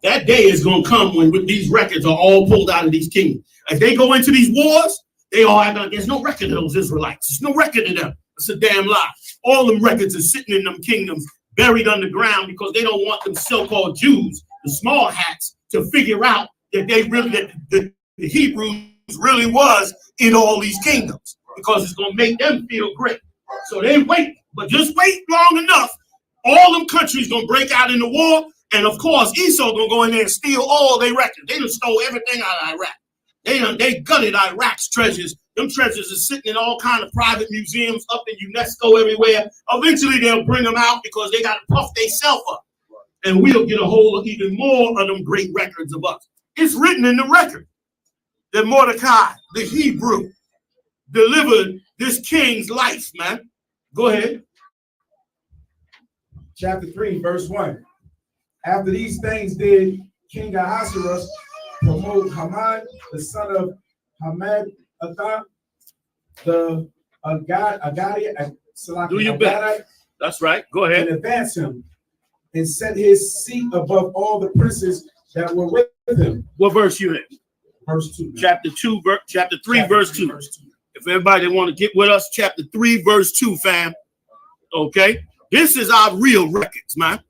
is going to come when these records are all pulled out of these kingdoms. As they go into these wars, they all act like there's no record of those Israelites. There's no record of them. That's a damn lie. All them records are sitting in them kingdoms, buried underground, because they don't want them so-called Jews, the small hats, to figure out that the Hebrews really was in all these kingdoms, because it's going to make them feel great. So they wait, but just wait long enough. All them countries going to break out in the war, and of course, Esau going to go in there and steal all their records. They done stole everything out of Iraq. They gutted Iraq's treasures. Them treasures are sitting in all kind of private museums up in UNESCO everywhere. Eventually, they'll bring them out because they got to puff themselves up. And we'll get a hold of even more of them great records of us. It's written in the record that Mordecai, the Hebrew, delivered this king's life, man. Go ahead. Chapter 3, verse 1. After these things did King Ahasuerus promote Haman, the son of Hammedatha, the Agadi. Do your best. That's right. Go ahead. And advance him and set his seat above all the princes that were with him. What verse you in? Verse 2. Chapter 3, verse 2. If everybody want to get with us, chapter 3, verse 2, fam. Okay? This is our real records, man.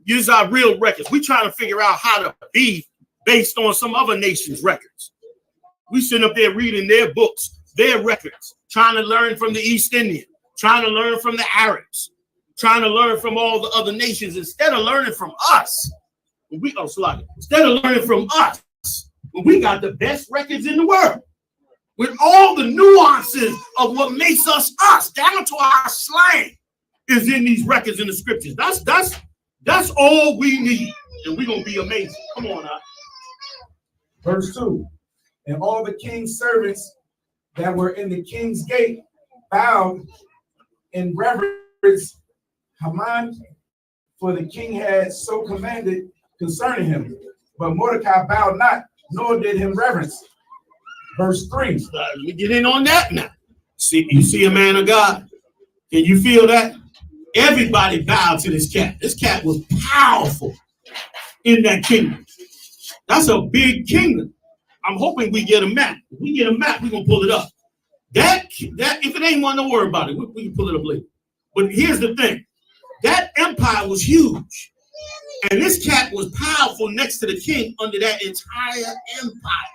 These are our real records. We trying to figure out how to be based on some other nation's records. We sitting up there reading their books, their records, trying to learn from the East Indian, trying to learn from the Arabs, trying to learn from all the other nations instead of learning from us. Instead of learning from us, we got the best records in the world with all the nuances of what makes us us, down to our slang, is in these records in the scriptures. That's all we need, and we're gonna be amazing. Come on now. Verse 2. And all the king's servants that were in the king's gate bowed in reverence Haman, for the king had so commanded concerning him. But Mordecai bowed not, nor did him reverence. Verse 3. Let me get in on that now. You see a man of God. Can you feel that? Everybody bowed to this cat. This cat was powerful in that kingdom. That's a big kingdom. I'm hoping we get a map. If we get a map, we're gonna pull it up. That if it ain't one, don't worry about it. We can pull it up later. But here's the thing: that empire was huge, and this cat was powerful next to the king under that entire empire.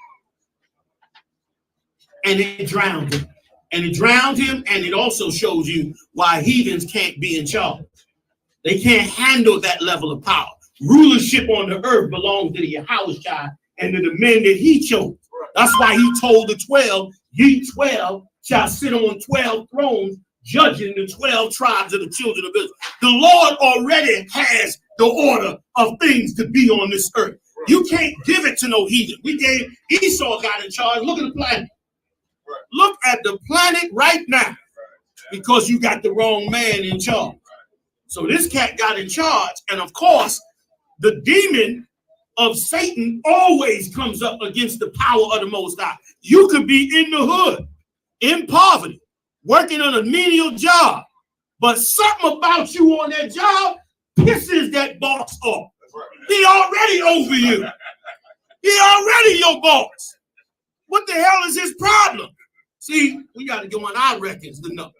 And it drowned him. And it drowned him, and it also shows you why heathens can't be in charge. They can't handle that level of power. Rulership on the earth belongs to the Yahawashi and to the men that he chose. That's why he told the 12, ye 12 shall sit on 12 thrones, judging the 12 tribes of the children of Israel. The Lord already has the order of things to be on this earth. You can't give it to no heathen. Esau got in charge. Look at the planet. Look at the planet right now, because you got the wrong man in charge. So this cat got in charge, and of course, the demon of Satan always comes up against the power of the Most High. You could be in the hood, in poverty, working on a menial job, but something about you on that job pisses that boss off. He already over you. He already your boss. What the hell is his problem? See, we got to go on our records to know.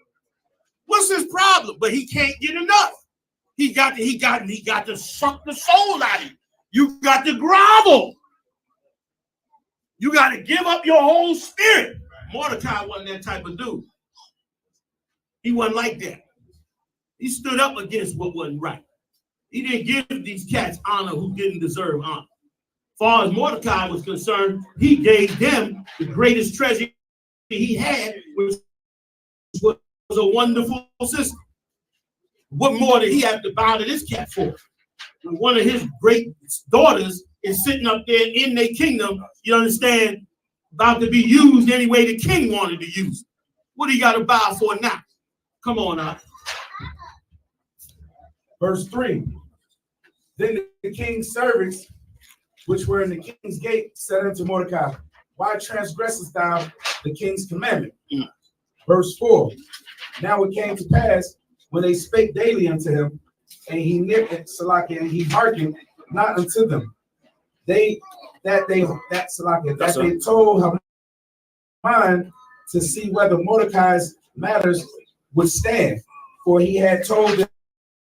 What's his problem? But he can't get enough. He got to suck the soul out of you. You got to grovel. You got to give up your whole spirit. Mordecai wasn't that type of dude. He wasn't like that. He stood up against what wasn't right. He didn't give these cats honor who didn't deserve honor. As far as Mordecai was concerned, he gave them the greatest treasure he had, which was a wonderful sister. What more did he have to bow to this cat for? When one of his great daughters is sitting up there in their kingdom, you understand, about to be used any way the king wanted to use it. What do you got to bow for now? Come on now. Verse 3. Then the king's servants, which were in the king's gate, said unto Mordecai, why transgressest thou the king's commandment? Verse 4. Now it came to pass, when they spake daily unto him, and he nipped at Salaki, and he hearkened not unto them. They told Haman to see whether Mordecai's matters would stand, for he had told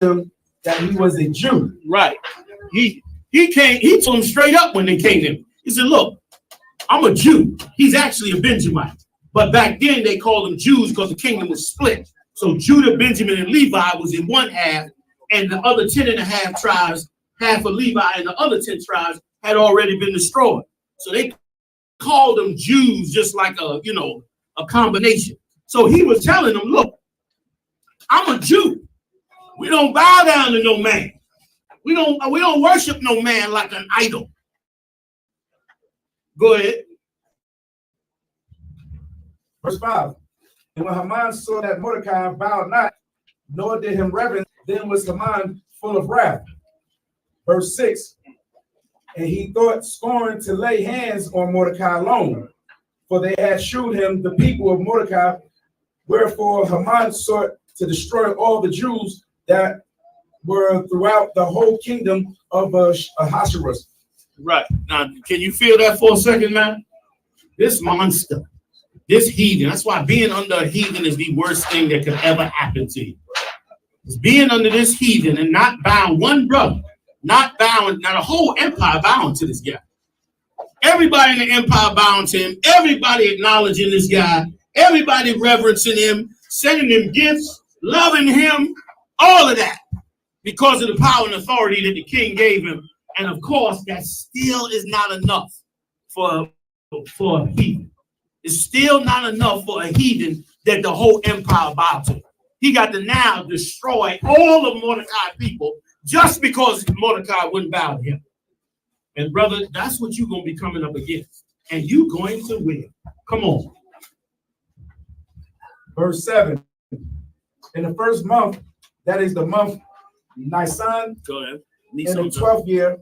them that he was a Jew. Right. He told them straight up when they came to him. He said, look, I'm a Jew. He's actually a Benjamite. But back then they called them Jews because the kingdom was split. So Judah, Benjamin, and Levi was in one half, and the other 10 and a half tribes, half of Levi and the other 10 tribes, had already been destroyed. So they called them Jews, just like a combination. So he was telling them, look, I'm a Jew. We don't bow down to no man. We don't worship no man like an idol. Go ahead. Verse 5. And when Haman saw that Mordecai bowed not, nor did him reverence, then was Haman full of wrath. Verse 6. And he thought scorn to lay hands on Mordecai alone, for they had shewed him the people of Mordecai. Wherefore Haman sought to destroy all the Jews that were throughout the whole kingdom of Ahasuerus. Right. Now, can you feel that for a second, man? This monster, this heathen, that's why being under a heathen is the worst thing that could ever happen to you. It's being under this heathen and not bowing one brother, not bowing, not a whole empire bowing to this guy. Everybody in the empire bowing to him, everybody acknowledging this guy, everybody reverencing him, sending him gifts, loving him, all of that, because of the power and authority that the king gave him. And of course, that still is not enough for a heathen. It's still not enough for a heathen that the whole empire bowed to. He got to now destroy all of Mordecai's people just because Mordecai wouldn't bow to him. And brother, that's what you're going to be coming up against. And you're going to win. Come on. Verse 7. In the first month, that is the month Nisan, Go ahead. in the 12th year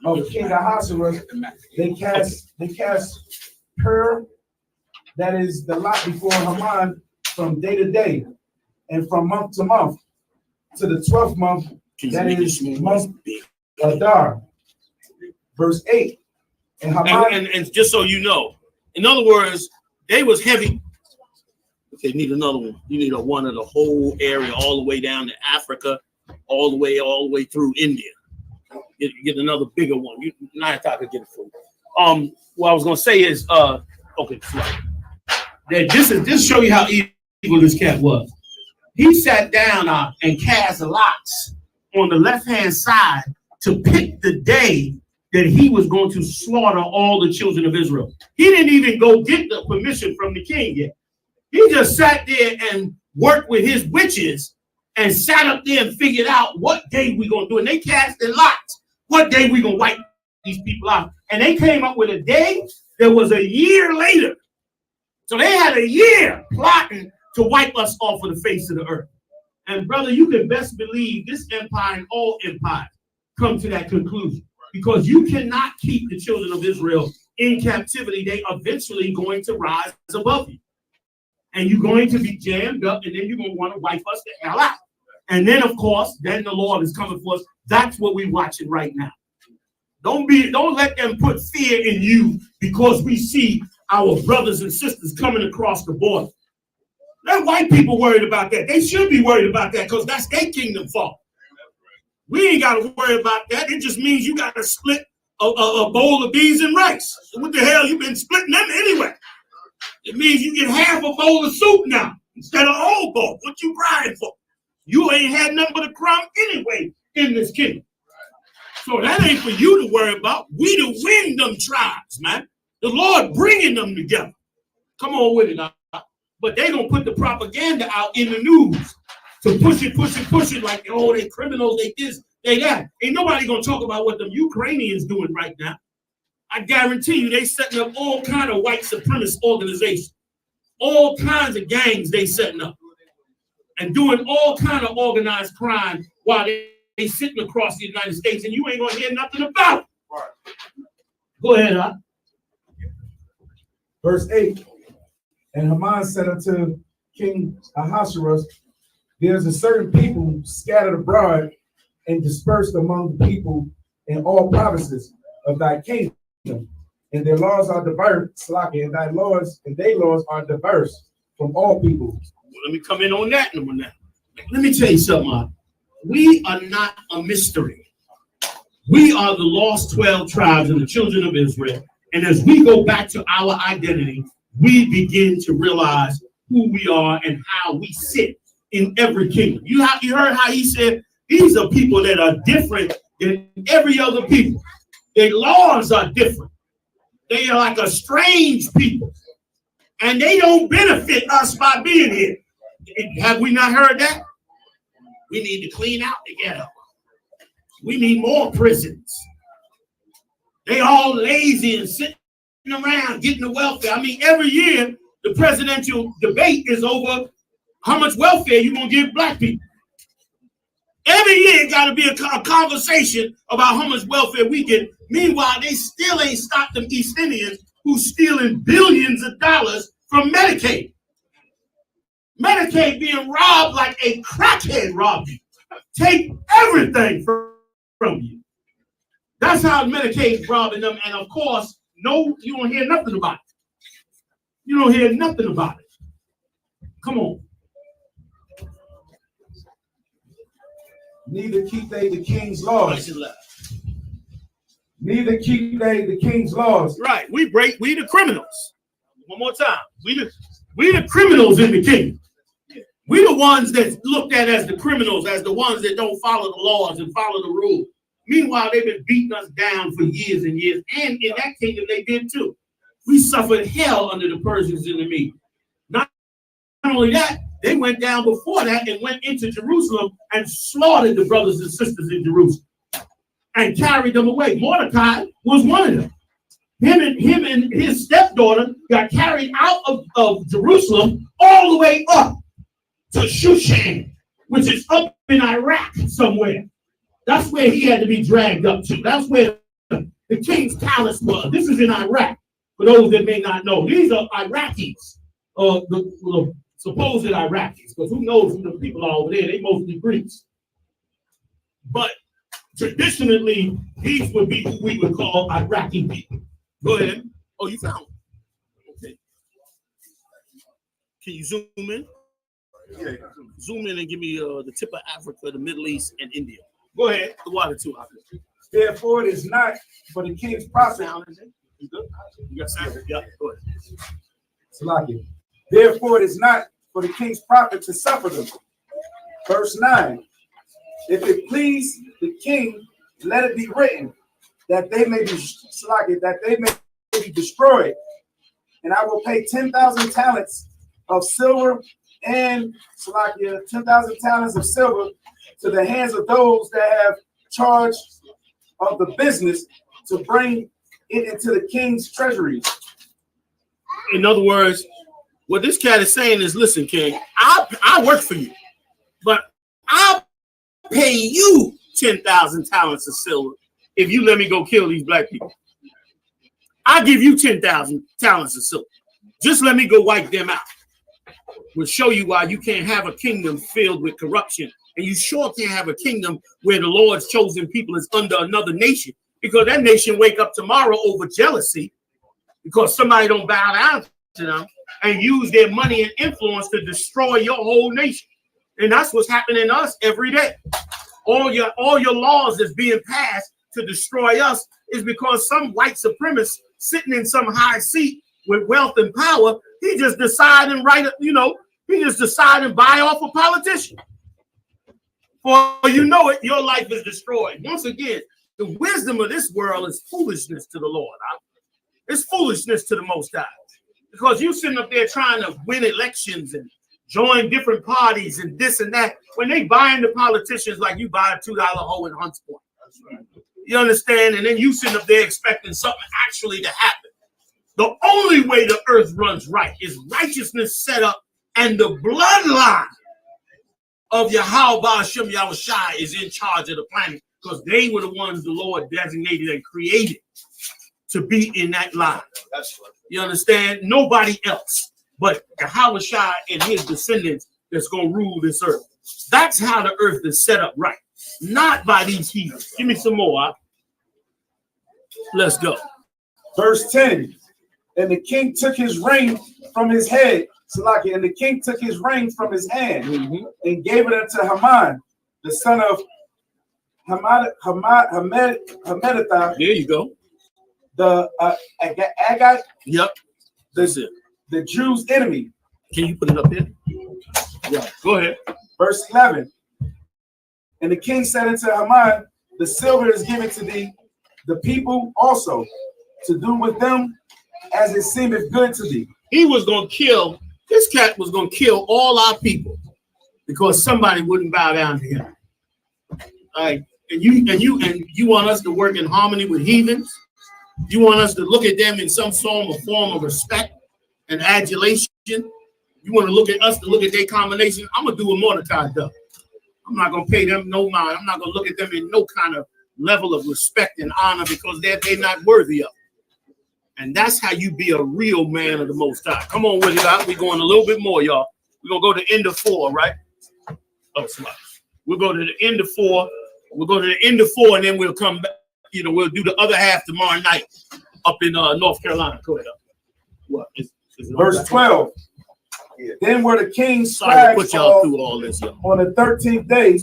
of King Ahasuerus, they cast her, that is the lot before Haman, from day to day, and from month to month, to the 12th month, that is month Adar. Verse 8. And Haman, and just so you know, in other words, they was heavy. Okay, you need another one. You need one of the whole area, all the way down to Africa, all the way through India. Get another bigger one. I could get it for you. What I was gonna say is, okay, that this show you how evil this cat was. He sat down and cast lots on the left-hand side to pick the day that he was going to slaughter all the children of Israel. He didn't even go get the permission from the king yet. He just sat there and worked with his witches and sat up there and figured out what day we gonna do. And they cast their lots. What day we gonna wipe these people out? And they came up with a day that was a year later. So they had a year plotting to wipe us off of the face of the earth. And brother, you can best believe this empire and all empires come to that conclusion. because you cannot keep the children of Israel in captivity. They eventually going to rise above you. And you're going to be jammed up, and then you're going to want to wipe us the hell out. And then, of course, then the Lord is coming for us. That's what we're watching right now. Don't let them put fear in you because we see our brothers and sisters coming across the border. Let white people worried about that. They should be worried about that because that's their kingdom fault. We ain't got to worry about that. It just means you got to split a bowl of beans and rice. What the hell? You've been splitting them anyway. It means you get half a bowl of soup now instead of a whole bowl. What you crying for? You ain't had nothing but a crumb anyway in this kingdom. So that ain't for you to worry about. We to win them tribes, man. The Lord bringing them together. Come on with it now. But they gonna put the propaganda out in the news to push it like, oh, they criminals, they this, they that. Ain't nobody gonna talk about what them Ukrainians doing right now. I guarantee you they setting up all kind of white supremacist organizations, all kinds of gangs they setting up and doing all kind of organized crime while they sitting across the United States, and you ain't gonna hear nothing about it. Go ahead, huh? Verse 8. And Haman said unto King Ahasuerus, there's a certain people scattered abroad and dispersed among the people in all provinces of thy kingdom, and their laws are diverse, and thy laws and their laws are diverse from all people. Well, let me come in on that number now. Let me tell you something. We are not a mystery. We are the lost 12 tribes of the children of Israel. And as we go back to our identity, we begin to realize who we are and how we sit in every kingdom. You heard how he said, these are people that are different than every other people. Their laws are different. They are like a strange people. And they don't benefit us by being here. Have we not heard that? We need to clean out the ghetto. We need more prisons. They all lazy and sitting around getting the welfare. I mean, every year the presidential debate is over how much welfare you gonna give black people. Every year it got to be a conversation about how much welfare we get. Meanwhile, they still ain't stopped them East Indians who's stealing billions of dollars from Medicaid. Medicaid being robbed like a crackhead robbed you. Take everything from you. That's how Medicaid is robbing them. And of course, no, you don't hear nothing about it. You don't hear nothing about it. Come on. Neither keep they the king's laws. Neither keep they the king's laws. Right. We the criminals. One more time. We the criminals in the kingdom. We the ones that looked at as the criminals, as the ones that don't follow the laws and follow the rules. Meanwhile, they've been beating us down for years and years. And in that kingdom, they did too. We suffered hell under the Persians and the Medes. Not only that, they went down before that and went into Jerusalem and slaughtered the brothers and sisters in Jerusalem and carried them away. Mordecai was one of them. Him and his stepdaughter got carried out of Jerusalem all the way up to Shushan, which is up in Iraq somewhere. That's where he had to be dragged up to. That's where the king's palace was. This is in Iraq, for those that may not know. These are Iraqis, the supposed Iraqis, because who knows who the people are over there? They mostly Greeks. But traditionally, these would be who we would call Iraqi people. Go ahead. Oh, you found it. Okay. Can you zoom in? Yeah. Zoom in and give me the tip of Africa, the Middle East, and India. Go ahead. The water too. Therefore, it is not for the king's profit. You good? You got sound? Yeah. Go ahead. Therefore, it is not for the king's profit to suffer them. Verse 9. If it please the king, let it be written that they may be destroyed, and I will pay 10,000 talents of silver and 10,000 talents of silver to the hands of those that have charge of the business to bring it into the king's treasuries. In other words, what this cat is saying is, listen, king, I work for you, but I'll pay you 10,000 talents of silver if you let me go kill these black people. I'll give you 10,000 talents of silver. Just let me go wipe them out. We'll show you why you can't have a kingdom filled with corruption. And you sure can't have a kingdom where the Lord's chosen people is under another nation. Because that nation wake up tomorrow over jealousy because somebody don't bow down to them and use their money and influence to destroy your whole nation. And that's what's happening to us every day. All your laws that's being passed to destroy us is because some white supremacist sitting in some high seat with wealth and power, he just decide and he just decide and buy off a politician. For you know it, your life is destroyed. Once again, the wisdom of this world is foolishness to the Lord. It's foolishness to the Most High. Because you sitting up there trying to win elections and join different parties and this and that, when they buying the politicians like you buy a $2 hoe in Hunts Point. You understand? And then you sitting up there expecting something actually to happen. The only way the earth runs right is righteousness set up and the bloodline of YAHANNA is in charge of the planet because they were the ones the Lord designated and created to be in that line. That's right. You understand? Nobody else but YAHANNA and his descendants that's going to rule this earth. That's how the earth is set up right. Not by these heathens. Give me some more. Let's go. Verse 10. And the king took his ring from his head. And the king took his ring from his hand and gave it unto Haman, the son of Hammedatha. There you go. The Agag. Yep. That's it. The Jews' enemy. Can you put it up there? Yeah. Go ahead. Verse 11. And the king said unto Haman, the silver is given to thee, the people also, to do with them as it seemeth good to thee. He was going to kill. This cat was going to kill all our people because somebody wouldn't bow down to him. All right. And you want us to work in harmony with heathens? You want us to look at them in some form of respect and adulation? You want to look at us to look at their combination? I'm going to do what Mordecai does. I'm not going to pay them no mind. I'm not going to look at them in no kind of level of respect and honor because they're not worthy of it. And that's how you be a real man of the Most High. Come on with it. We're going a little bit more, y'all. We're going to go to end of 4, right? Oh, smart. We'll go to the end of 4. We'll go to the end of 4, and then we'll come back. We'll do the other half tomorrow night up in North Carolina. Go ahead. What? Verse 12. Then were the king's flags put y'all through all this, y'all. On the 13th day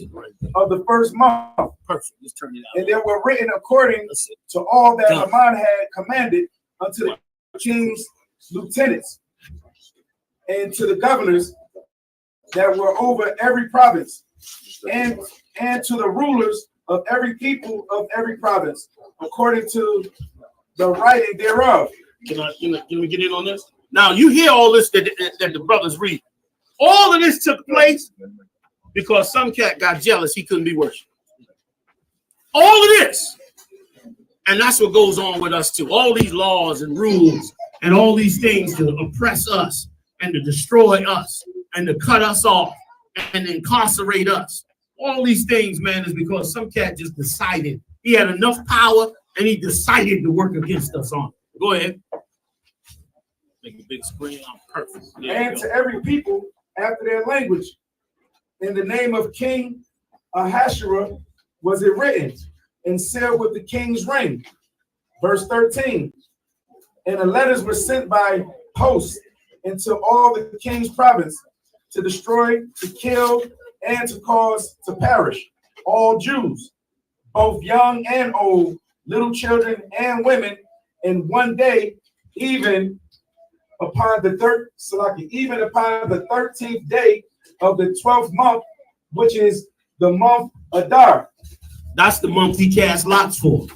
of the first month. Perfect. Let's turn it out. And they were written according to all that Haman had commanded unto the king's lieutenants and to the governors that were over every province and to the rulers of every people of every province according to the writing thereof. Can we get in on this? Now you hear all this that the brothers read. All of this took place because some cat got jealous he couldn't be worshipped. All of this. And that's what goes on with us too. All these laws and rules and all these things to oppress us and to destroy us and to cut us off and incarcerate us. All these things, man, is because some cat just decided he had enough power and he decided to work against us on it. Go ahead. Make a big screen. I'm perfect. And to every people after their language, in the name of King Ahasuerus was it written and sealed with the king's ring. Verse 13. And the letters were sent by post into all the king's province to destroy, to kill, and to cause to perish all Jews, both young and old, little children and women, in one day, even upon the 13th day of the 12th month, which is the month Adar. That's the month he cast lots for.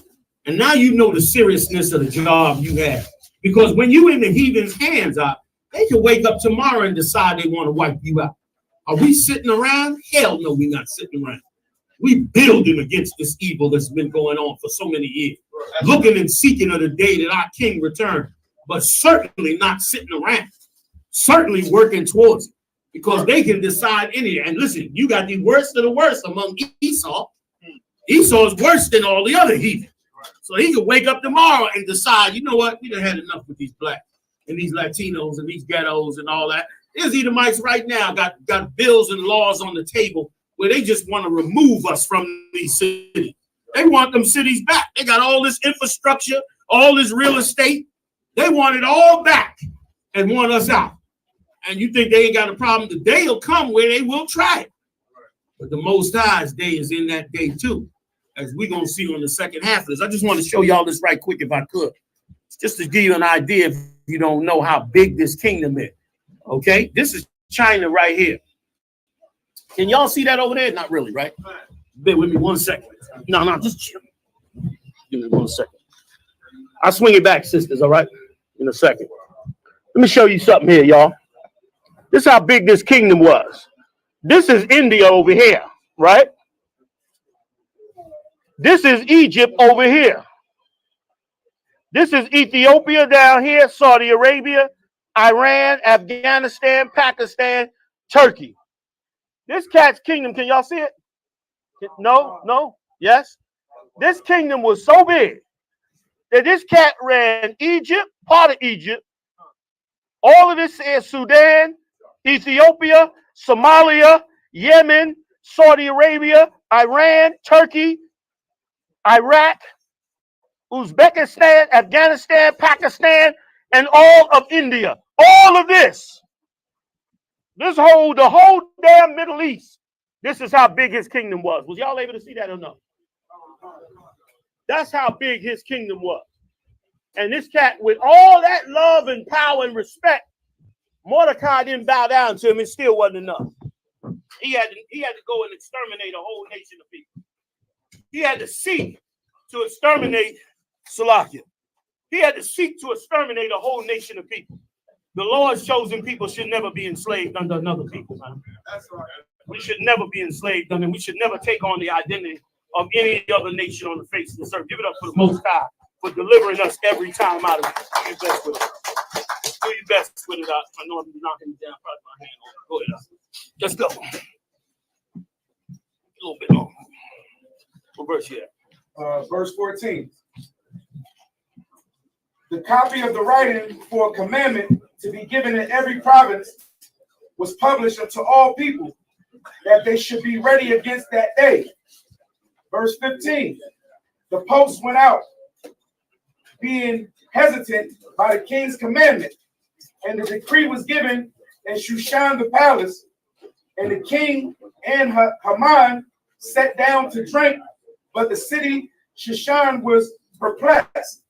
And now you know the seriousness of the job you have. Because when you in the heathen's hands, they can wake up tomorrow and decide they want to wipe you out. Are we sitting around? Hell no, we're not sitting around. We building against this evil that's been going on for so many years. Looking and seeking of the day that our king returned. But certainly not sitting around. Certainly working towards it. Because they can decide any. And listen, you got the worst of the worst among Esau. Esau is worse than all the other heathen. So he could wake up tomorrow and decide, you know what, we done had enough with these blacks and these Latinos and these ghettos and all that. There's Edomites right now got bills and laws on the table where they just want to remove us from these cities. They want them cities back. They got all this infrastructure, all this real estate. They want it all back and want us out. And you think they ain't got a problem? The day will come where they will try it. But the Most High's day is in that day too, as we're going to see on the second half of this. I just want to show y'all this right quick if I could. Just to give you an idea if you don't know how big this kingdom is. Okay? This is China right here. Can y'all see that over there? Not really, right? Bear with me 1 second. No, just chill. Give me 1 second. I'll swing it back, sisters, all right? In a second. Let me show you something here, y'all. This is how big this kingdom was. This is India over here, right? This is Egypt over here. This is Ethiopia down here, Saudi Arabia, Iran, Afghanistan, Pakistan, Turkey. This cat's kingdom, can y'all see it? No? Yes? This kingdom was so big that this cat ran Egypt, part of Egypt. All of this is Sudan, Ethiopia, Somalia, Yemen, Saudi Arabia, Iran, Turkey, Iraq, Uzbekistan, Afghanistan, Pakistan, and all of India. All of this. The whole damn Middle East. This is how big his kingdom was. Was y'all able to see that or no? That's how big his kingdom was. And this cat, with all that love and power and respect, Mordecai didn't bow down to him. It still wasn't enough. He had to go and exterminate a whole nation of people. He had to seek to exterminate Salakia. He had to seek to exterminate a whole nation of people. The Lord's chosen people should never be enslaved under another people, man. That's right. We should never be enslaved under. We should never take on the identity of any other nation on the face of this earth. Give it up for the Most High for delivering us every time out of it. Do your best with it. Do your best with it. I know I'm knocking it down. Probably my hand. Go ahead. Let's go. A little bit long. What verse you at? Verse 14. The copy of the writing for a commandment to be given in every province was published unto all people, that they should be ready against that day. Verse 15. The post went out, being hesitant by the king's commandment, and the decree was given in Shushan the palace, and the king and Haman sat down to drink, but the city Shushan was perplexed.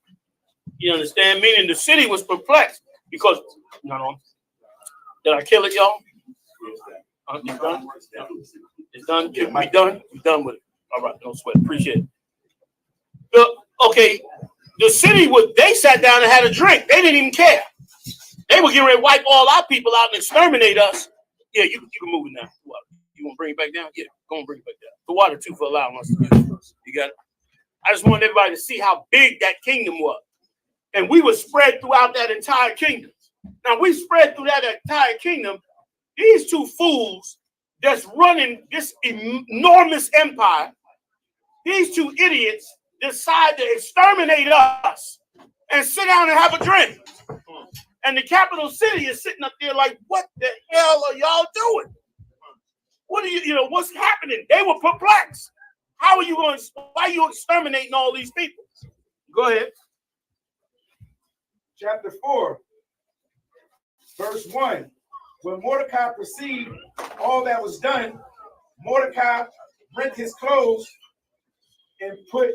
You understand? Meaning the city was perplexed because, no. Did I kill it, y'all? It's done? It's done? We done? We done with it. All right, don't sweat. Appreciate it. Okay, the city, they sat down and had a drink. They didn't even care. They were getting ready to wipe all our people out and exterminate us. Yeah, you can move it now. You want to bring it back down? Yeah, go and bring it back down. The water, too, for allowing us to use it. You got it? I just want everybody to see how big that kingdom was. And we were spread throughout that entire kingdom. Now, we spread through that entire kingdom. These two fools that's running this enormous empire, these two idiots decide to exterminate us and sit down and have a drink. And the capital city is sitting up there like, what the hell are y'all doing? What are what's happening? They were perplexed. Why are you exterminating all these people? Go ahead. Chapter 4, verse 1. When Mordecai perceived all that was done, Mordecai rent his clothes and put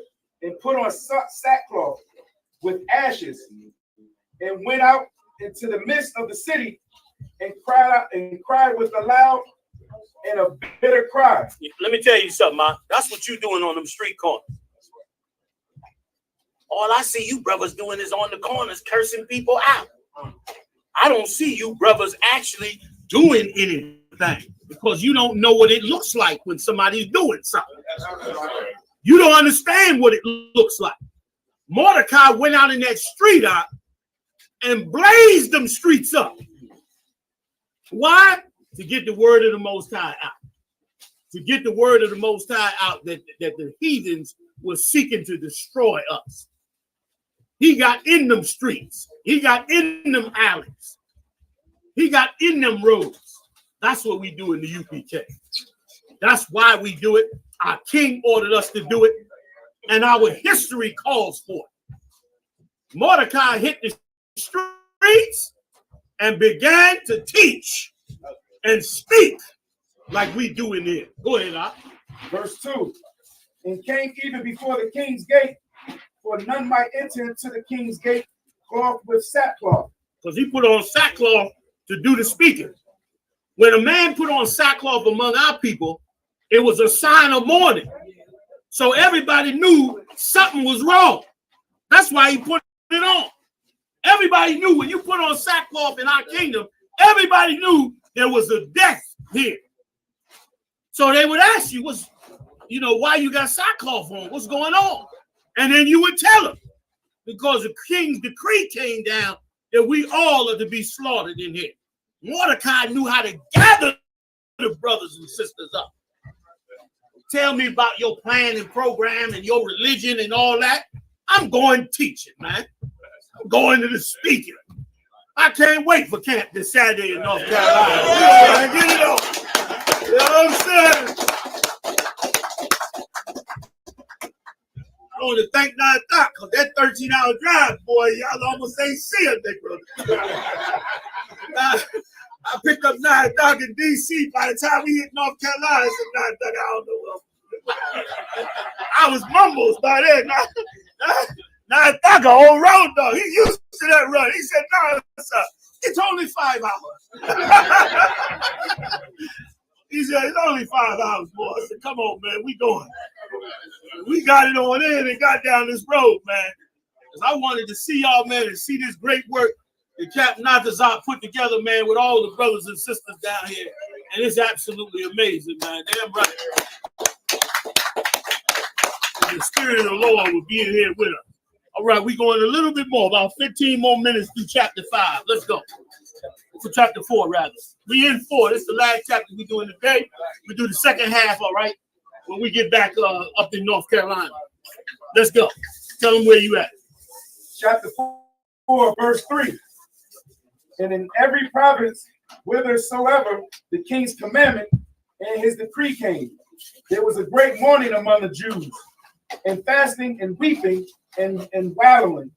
on sackcloth with ashes, and went out into the midst of the city and cried with a loud and a bitter cry. Let me tell you something, man. That's what you're doing on them street corners. All I see you brothers doing is on the corners cursing people out. I don't see you brothers actually doing anything because you don't know what it looks like when somebody's doing something. You don't understand what it looks like. Mordecai went out in that street out and blazed them streets up. Why? To get the word of the Most High out. To get the word of the Most High out that the heathens was seeking to destroy us. He got in them streets. He got in them alleys. He got in them roads. That's what we do in the UPK. That's why we do it. Our king ordered us to do it, and our history calls for it. Mordecai hit the streets and began to teach and speak like we do in here. Go ahead, Doc. Verse 2. And came even before the king's gate, for none might enter into the king's gate clothed with sackcloth. Because he put on sackcloth to do the speaking. When a man put on sackcloth among our people, it was a sign of mourning. So everybody knew something was wrong. That's why he put it on. Everybody knew when you put on sackcloth in our kingdom, everybody knew there was a death here. So they would ask you, why you got sackcloth on? What's going on? And then you would tell them, because the king's decree came down that we all are to be slaughtered in here. Mordecai knew how to gather the brothers and sisters up. Tell me about your plan and program and your religion and all that. I'm going teaching, man. I'm going to the speaking. I can't wait for camp this Saturday in North Carolina. Get it on. You know what I'm saying? I want to thank Doc, because that 13-hour drive, boy, y'all almost ain't see a big brother. I picked up Doc in D.C. By the time we hit North Carolina. I said, Doc, I don't know. I was mumbles by then. Doc, an old road dog. He used to that run. He said, no, sir, it's only 5 hours. He said, it's only 5 hours, boy. I said, come on, man, we going. We got it on in and got down this road, man. Because I wanted to see y'all, man, and see this great work that Captain Natazar put together, man, with all the brothers and sisters down here. And it's absolutely amazing, man. Damn right. And the Spirit of the Lord will be in here with us. All right, we're going a little bit more, about 15 more minutes through chapter 5. Let's go. For chapter 4, rather. We in 4. This is the last chapter we're doing today. We do the second half, all right, when we get back up in North Carolina. Let's go. Tell them where you at. Chapter 4, verse 3. And in every province, whithersoever the king's commandment and his decree came, there was a great mourning among the Jews, and fasting and weeping and wailing.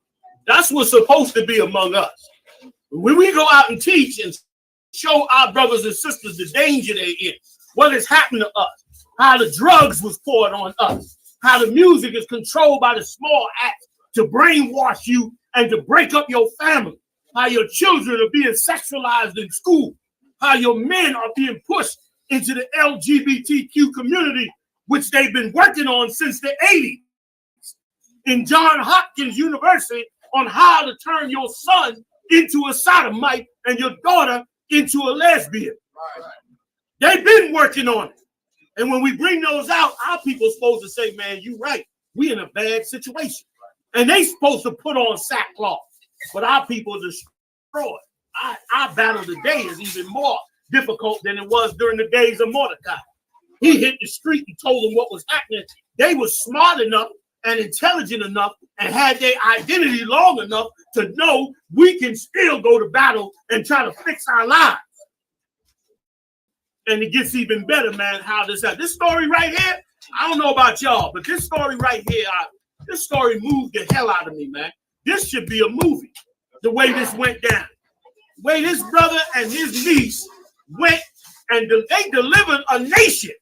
That's what's supposed to be among us. When we go out and teach and show our brothers and sisters the danger they're in, what has happened to us, how the drugs was poured on us, how the music is controlled by the small acts to brainwash you and to break up your family, how your children are being sexualized in school, how your men are being pushed into the LGBTQ community, which they've been working on since the 80s in Johns Hopkins University on how to turn your son into a sodomite and your daughter into a lesbian. They've been working on it. And when we bring those out, our people are supposed to say, man, you're right. We in a bad situation. And they supposed to put on sackcloth. But our people are destroyed. Our battle today is even more difficult than it was during the days of Mordecai. He hit the street and told them what was happening. They were smart enough and intelligent enough and had their identity long enough to know we can still go to battle and try to fix our lives. And it gets even better, man, how this happened. This story right here, I don't know about y'all, but this story right here, this story moved the hell out of me, man. This should be a movie, the way this went down. The way this brother and his niece went and they delivered a nation.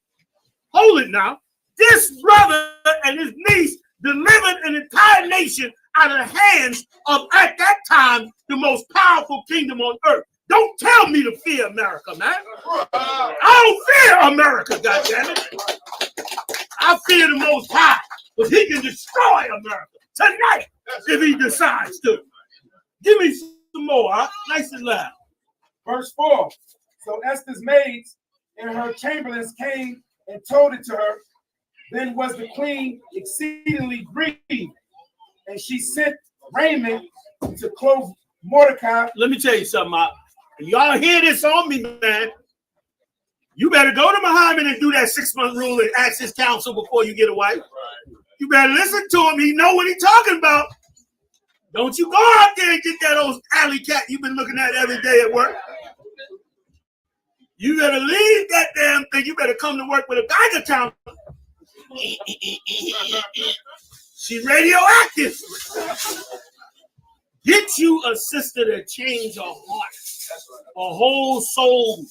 Hold it now. This brother and his niece delivered an entire nation out of the hands of, at that time, the most powerful kingdom on earth. Don't tell me to fear America, man. I don't fear America, goddammit. I fear the Most High, but he can destroy America tonight if he decides to. Give me some more, huh? Nice and loud. Verse 4. So Esther's maids and her chamberlains came and told it to her. Then was the queen exceedingly grieved, and she sent raiment to clothe Mordecai. Let me tell you something. Y'all hear this on me, man. You better go to Muhammad and do that 6-month rule and ask his counsel before you get a wife. You better listen to him. He know what he's talking about. Don't you go out there and get that old alley cat you've been looking at every day at work. You better leave that damn thing. You better come to work with a Geiger counter. She's radioactive. Get you a sister that change her heart, a whole soul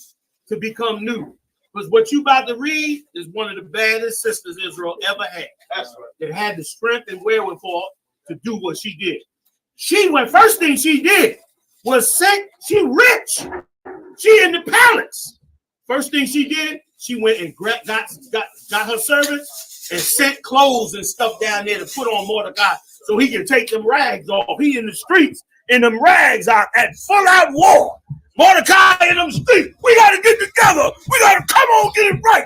to become new. Because what you about to read is one of the baddest sisters Israel ever had. That had the strength and wherewithal to do what she did. First thing she did was she rich. She in the palace. First thing she did, she went and got her servants and sent clothes and stuff down there to put on Mordecai so he can take them rags off. He in the streets, and them rags are at full out war. Mordecai in them streets. We got to get together. We got to come on, get it right.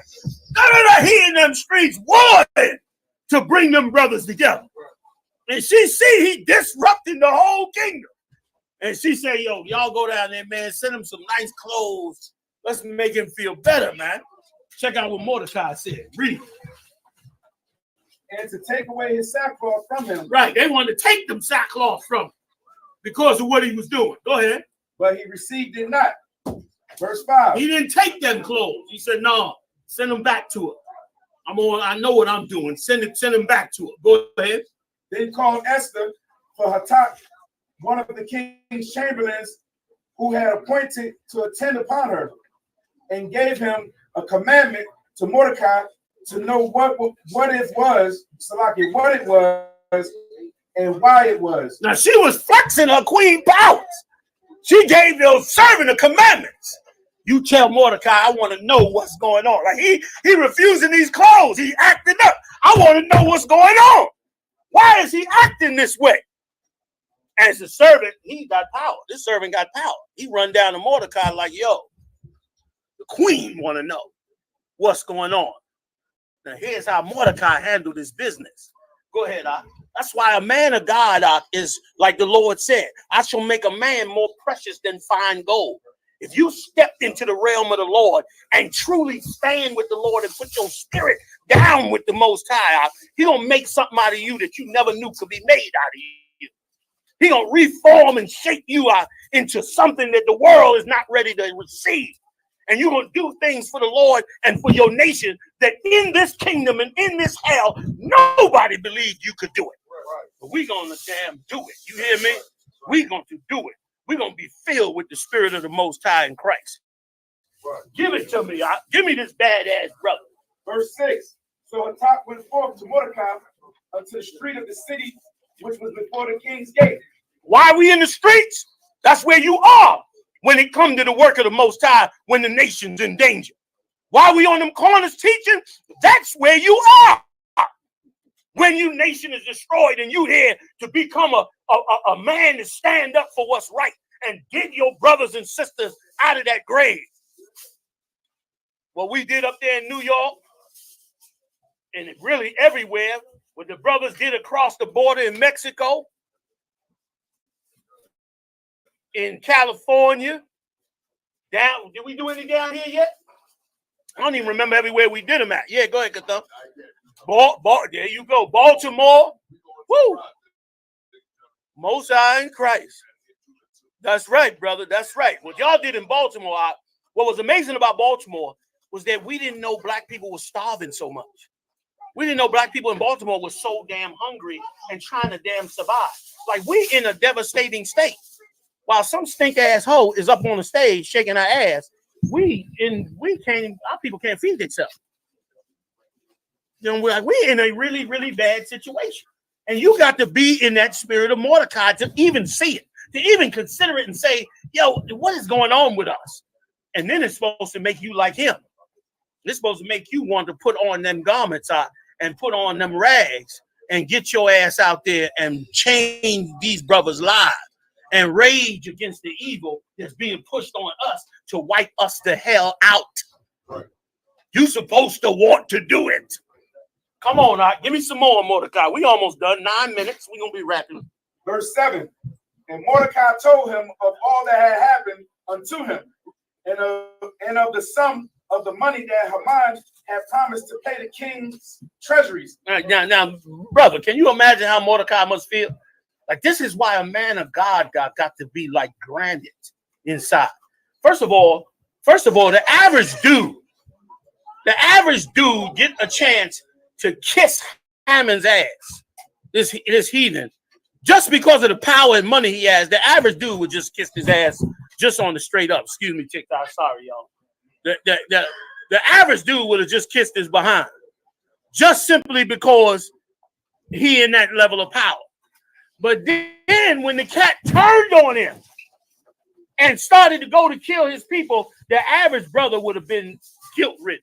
He in them streets warring to bring them brothers together. And she see he disrupting the whole kingdom. And she say, yo, y'all go down there, man. Send him some nice clothes. Let's make him feel better, man. Check out what Mordecai said. Read. And to take away his sackcloth from him. Right. They wanted to take them sackcloth from him because of what he was doing. Go ahead. But he received it not. Verse 5. He didn't take them clothes. He said, no, send them back to her. I know what I'm doing. Send them back to her. Go ahead. Then called Esther for Hatak, one of the king's chamberlains, who had appointed to attend upon her, and gave him a commandment to Mordecai to know what it was, and why it was. Now she was flexing her queen powers. She gave those servant the commandments. You tell Mordecai, I want to know what's going on. Like he refusing these clothes. He acting up. I want to know what's going on. Why is he acting this way? As a servant, he got power. This servant got power. He run down to Mordecai like, yo, the queen want to know what's going on. Now here's how Mordecai handled his business. Go ahead, Ak. That's why a man of God, Ak, is like the Lord said, I shall make a man more precious than fine gold. If you stepped into the realm of the Lord and truly stand with the Lord and put your spirit down with the Most High, He gonna make something out of you that you never knew could be made out of you. He gonna reform and shape you out into something that the world is not ready to receive. And you're gonna do things for the Lord and for your nation that in this kingdom and in this hell, nobody believed you could do it. But we gonna damn do it. You hear me? We gonna do it. We're going to be filled with the spirit of the Most High in Christ. Right. Give it to me. Give me this badass brother. Verse 6. So Hatak went forth to Mordecai unto the street of the city, which was before the king's gate. Why are we in the streets? That's where you are when it comes to the work of the Most High, when the nation's in danger. Why are we on them corners teaching? That's where you are. When your nation is destroyed and you here to become a man to stand up for what's right and get your brothers and sisters out of that grave. What we did up there in New York and really everywhere, what the brothers did across the border in Mexico, in California, down, did we do any down here yet? I don't even remember everywhere we did them at. Yeah, go ahead, Katham. There you go. Baltimore. Woo. Most High in Christ. That's right, brother. That's right. What y'all did in Baltimore, what was amazing about Baltimore was that we didn't know black people were starving so much. We didn't know black people in Baltimore were so damn hungry and trying to damn survive. Like, we in a devastating state. While some stink ass hoe is up on the stage shaking her ass, our people can't feed themselves. You know, we're in a really, really bad situation. And you got to be in that spirit of Mordecai to even see it, to even consider it and say, yo, what is going on with us? And then it's supposed to make you like him. It's supposed to make you want to put on them garments and put on them rags and get your ass out there and change these brothers' lives and rage against the evil that's being pushed on us to wipe us the hell out. Right. You're supposed to want to do it. Come on, give me some more, Mordecai. We almost done. 9 minutes. We're going to be wrapping. Verse 7. And Mordecai told him of all that had happened unto him, and of the sum of the money that Haman had promised to pay the king's treasuries. Now, brother, can you imagine how Mordecai must feel? Like, this is why a man of God got to be like granite inside. First of all, the average dude get a chance to kiss Haman's ass, this heathen, just because of the power and money he has. The average dude would just kiss his ass just on the straight up. Excuse me, TikTok. Sorry, y'all. The average dude would have just kissed his behind, just simply because he in that level of power. But then when the cat turned on him and started to go to kill his people, the average brother would have been guilt-ridden.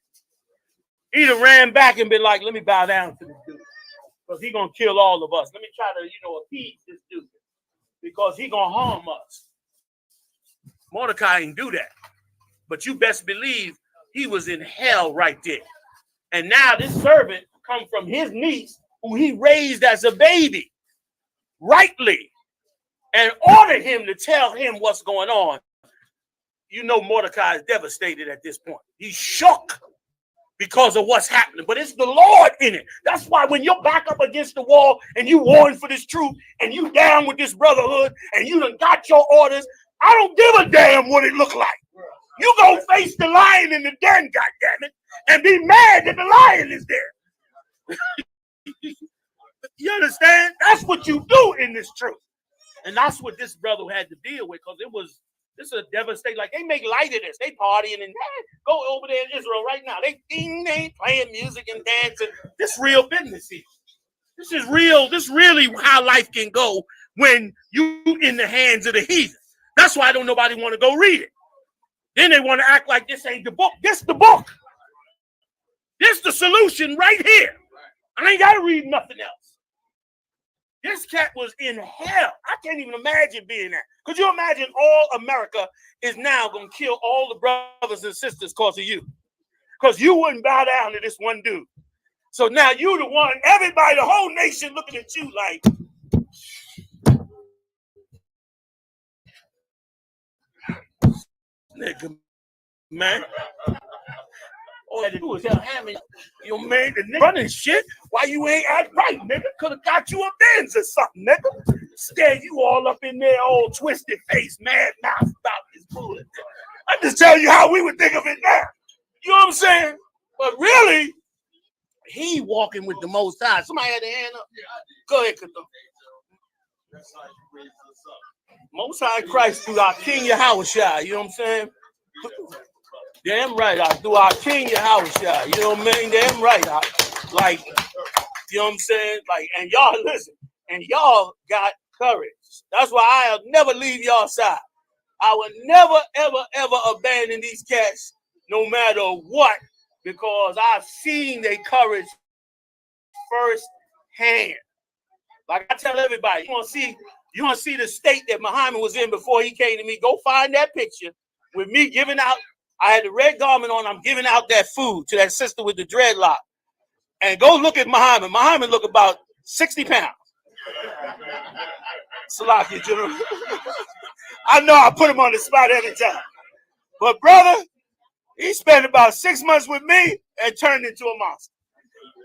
He'd have ran back and been like, let me bow down to this dude, because he's going to kill all of us. Let me try to, appease this dude, because he's going to harm us. Mordecai didn't do that. But you best believe he was in hell right there. And now this servant come from his niece, who he raised as a baby, rightly, and ordered him to tell him what's going on. Mordecai is devastated at this point. He's shook because of what's happening, but it's the Lord in it. That's why when you're back up against the wall and you warring for this truth and you down with this brotherhood and you done got your orders, I don't give a damn what it look like. You gonna face the lion in the den, goddammit, and be mad that the lion is there. You understand? That's what you do in this truth. And that's what this brother had to deal with, because this is a devastating. Like, they make light of this. They partying and go over there in Israel right now. They ain't playing music and dancing. This real business here. This is real. This really how life can go when you in the hands of the heathen. That's why don't nobody want to go read it. Then they want to act like this ain't the book. This the book. This the solution right here. I ain't got to read nothing else. This cat was in hell. I can't even imagine being there. Could you imagine all America is now going to kill all the brothers and sisters because of you? Because you wouldn't bow down to this one dude. So now you the one, everybody, the whole nation looking at you like, nigga, man. All I had to do was tell Hammond, man, the nigga running shit. Why you ain't act right, nigga? Could have got you a Benz or something, nigga. Scared you all up in there, all twisted face, mad mouth about this bullet. I'm just telling you how we would think of it now. You know what I'm saying? But really, he walking with the Most High. Somebody had their hand up? Go ahead, Kato. Most High Christ through our King YAHANNA, you know what I'm saying? Damn right, through our King YAHANNA, you know what I mean? Damn right, like, you know what I'm saying? Like, and y'all listen, and y'all got courage. That's why I'll never leave y'all side. I will never, ever, ever abandon these cats, no matter what, because I've seen their courage firsthand. Like I tell everybody, you want to see the state that Muhammad was in before he came to me. Go find that picture with me giving out. I had the red garment on. I'm giving out that food to that sister with the dreadlock. And go look at Muhammad. Muhammad look about 60 pounds. Salaki, General. I know I put him on the spot every time. But brother, he spent about 6 months with me and turned into a monster.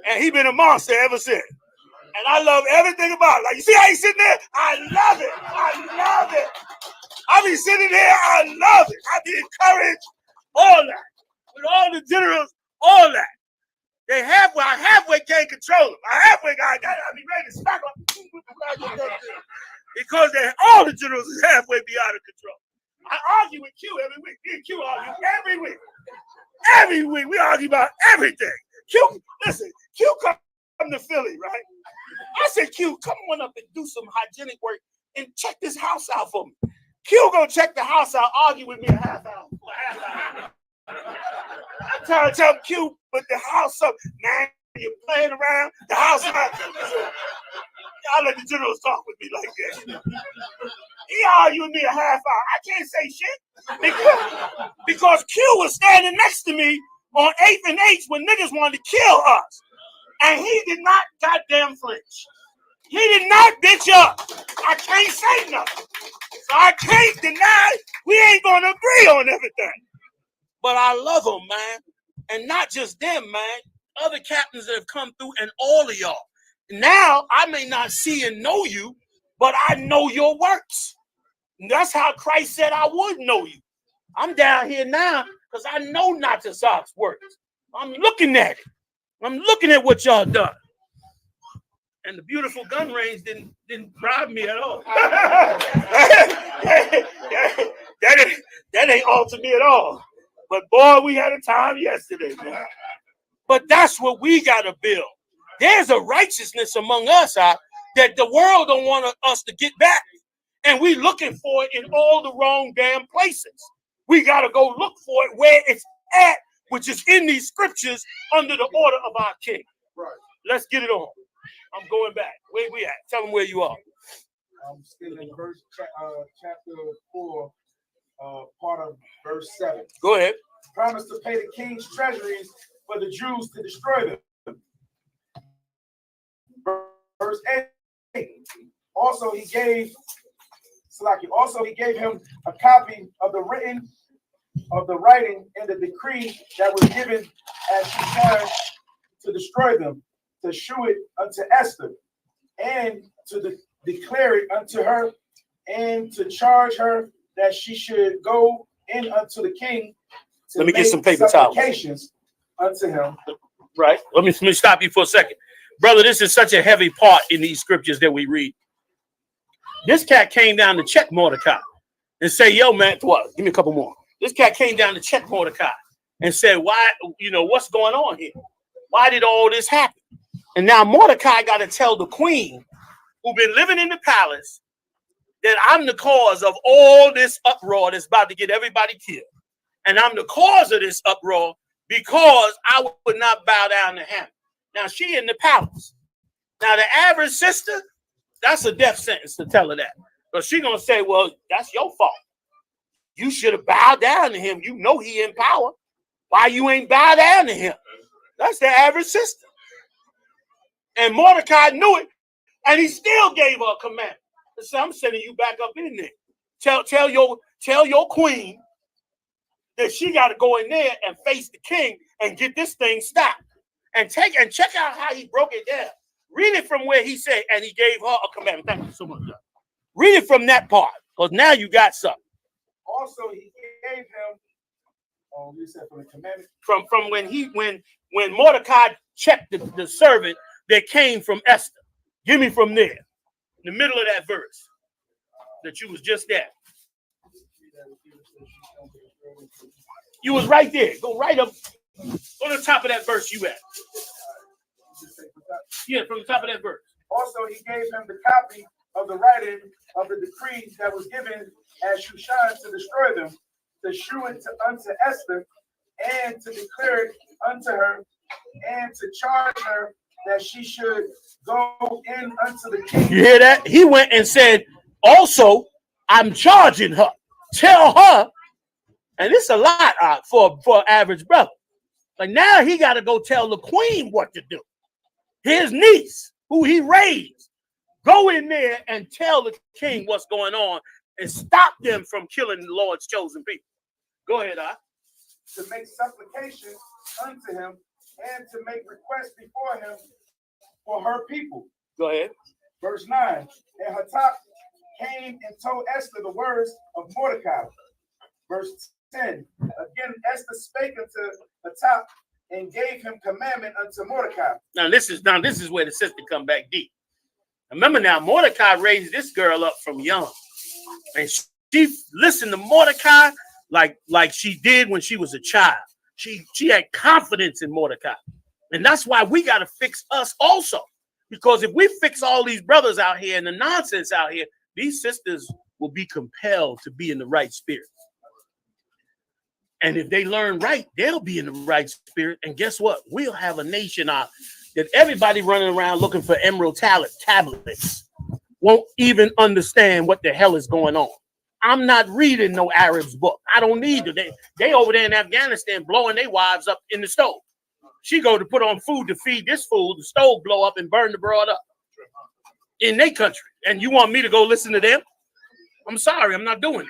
And he been a monster ever since. And I love everything about it. Like, you see how he's sitting there? I love it. I love it. I be sitting there. I love it. I be encouraged. All that. With all the generals, all that. They halfway can't control them. I halfway guy got to be ready to smack them. Because all the generals is halfway beyond of control. I argue with Q every week. Me and Q argue every week. Every week we argue about everything. Q, listen, Q come to Philly, right? I said, Q, come on up and do some hygienic work and check this house out for me. Q gonna check the house out, argue with me a half hour. I'm trying to tell Q, but the house up, man, you're playing around, the house up. Y'all let the generals talk with me like that. He argued with me a half hour. I can't say shit. Because Q was standing next to me on 8th and H when niggas wanted to kill us. And he did not goddamn flinch. He did not bitch up. I can't say nothing. So I can't deny we ain't gonna agree on everything. But I love him, man. And not just them, man. Other captains that have come through, and all of y'all. Now, I may not see and know you, but I know your works. And that's how Christ said I would know you. I'm down here now because I know not to Zach's works. I'm looking at it. I'm looking at what y'all done. And the beautiful gun range didn't bribe me at all. that ain't altered me at all. But boy, we had a time yesterday, man. But that's what we got to build. There's a righteousness among us that the world don't want us to get back. And we looking for it in all the wrong damn places. We got to go look for it where it's at, which is in these scriptures under the order of our king. Right. Let's get it on. I'm going back. Where we at? Tell them where you are. I'm still in verse chapter 4, part of verse 7. Go ahead. Promised to pay the king's treasuries for the Jews to destroy them. Verse 8. Also he gave him a copy of the writing in the decree that was given as Shushan to destroy them, to shew it unto Esther, and to declare it unto her, and to charge her that she should go in unto the king to Let me get make some paper supplications unto him. Right. Let me stop you for a second. Brother, this is such a heavy part in these scriptures that we read. This cat came down to check Mordecai and say, yo, man, what? Give me a couple more. This cat came down to check Mordecai and said, why, what's going on here? Why did all this happen? And now Mordecai got to tell the queen who been living in the palace that I'm the cause of all this uproar that's about to get everybody killed. And I'm the cause of this uproar because I would not bow down to him. Now she in the palace. Now the average sister, that's a death sentence to tell her that. But she gonna say, well, that's your fault. You should have bowed down to him. You know he in power. Why you ain't bow down to him? That's the average sister. And Mordecai knew it, and he still gave her a command. So I'm sending you back up in there. Tell your queen that she got to go in there and face the king and get this thing stopped. And check out how he broke it down. Read it from where he said, and he gave her a commandment. Thank you so much. Read it from that part, because now you got something. Also, he gave him. You said from the commandment. From when Mordecai checked the servant that came from Esther. Give me from there, in the middle of that verse that you was just at. You was right there. Go right up on the top of that verse you at. Yeah, from the top of that verse. Also, he gave him the copy of the writing of the decree that was given as Shushan to destroy them, to shew it unto Esther, and to declare it unto her, and to charge her that she should go in unto the king. You hear that? He went and said, also, I'm charging her. Tell her, and it's a lot for an average brother. Like now he got to go tell the queen what to do. His niece, who he raised, go in there and tell the king what's going on and stop them from killing the Lord's chosen people. Go ahead, to make supplication unto him and to make requests before him for her people. Go ahead. Verse 9. And Hattab came and told Esther the words of Mordecai. Verse 10. Again, Esther spake unto Hattab and gave him commandment unto Mordecai. Now this is where the sister come back deep. Remember now, Mordecai raised this girl up from young, and she listened to Mordecai like she did when she was a child. She had confidence in Mordecai, and that's why we got to fix us also. Because if we fix all these brothers out here and the nonsense out here, these sisters will be compelled to be in the right spirit. And if they learn right, they'll be in the right spirit. And guess what? We'll have a nation that everybody running around looking for emerald tablets won't even understand what the hell is going on. I'm not reading no Arab's book. I don't need to. They over there in Afghanistan blowing their wives up in the stove. She go to put on food to feed this fool. The stove blow up and burn the broad up in their country. And you want me to go listen to them? I'm sorry, I'm not doing that.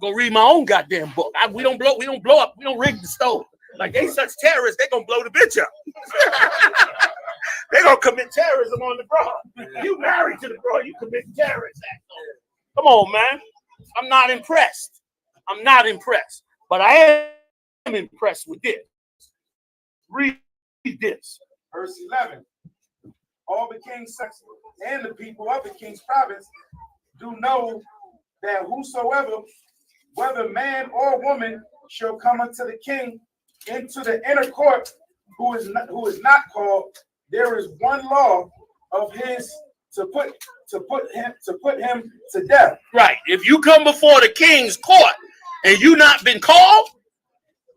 Go read my own goddamn book. We don't blow up. We don't rig the stove. Like they such terrorists, they gonna blow the bitch up. They gonna commit terrorism on the broad. You married to the broad, you commit terrorist act. Come on, man. I'm not impressed. I'm not impressed. But I am impressed with this. Read this. Verse 11. All the king's sons and the people of the king's province do know that whosoever, whether man or woman, shall come unto the king into the inner court, who is not called, there is one law of his to put him to death. Right. If you come before the king's court and you not been called,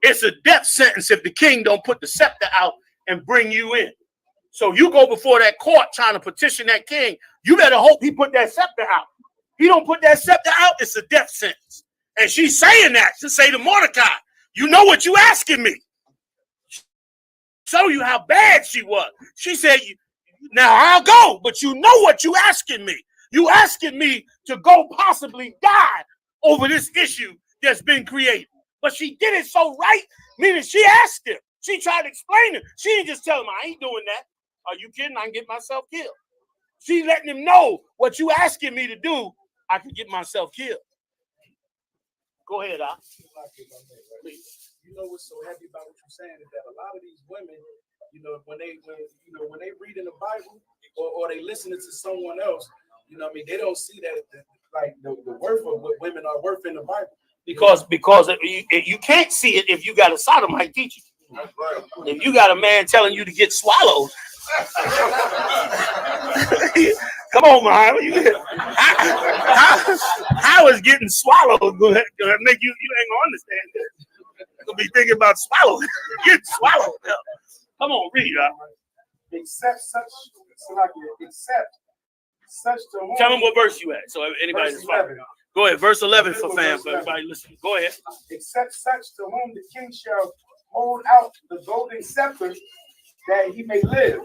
it's a death sentence if the king don't put the scepter out and bring you in. So you go before that court trying to petition that king, you better hope he put that scepter out. He don't put that scepter out, it's a death sentence. And she's saying that to say to Mordecai, you know what you asking me. Show you how bad she was. She said, now I'll go, but you know what you asking me. You asking me to go possibly die over this issue that's been created. But she did it so right, meaning she asked him. She tried to explain it. She didn't just tell him, I ain't doing that. Are you kidding? I can get myself killed. She letting him know what you asking me to do, I can get myself killed. Go ahead, Al. You know what's so heavy about what you're saying is that a lot of these women, when they read in the Bible or they listening to someone else, what I mean, they don't see that like the worth of what women are worth in the Bible. Because you can't see it if you got a sodomite teaching. If you got a man telling you to get swallowed. Come on, man. How is getting swallowed gonna make you ain't gonna understand this. You'll be thinking about swallowing. Get swallowed. Come on, read it. Except such to whom. Tell them what verse you at, so anybody's following. Go ahead, verse 11 for fam, for everybody listening. Go ahead. Except such to whom the king shall hold out the golden scepter, that he may live.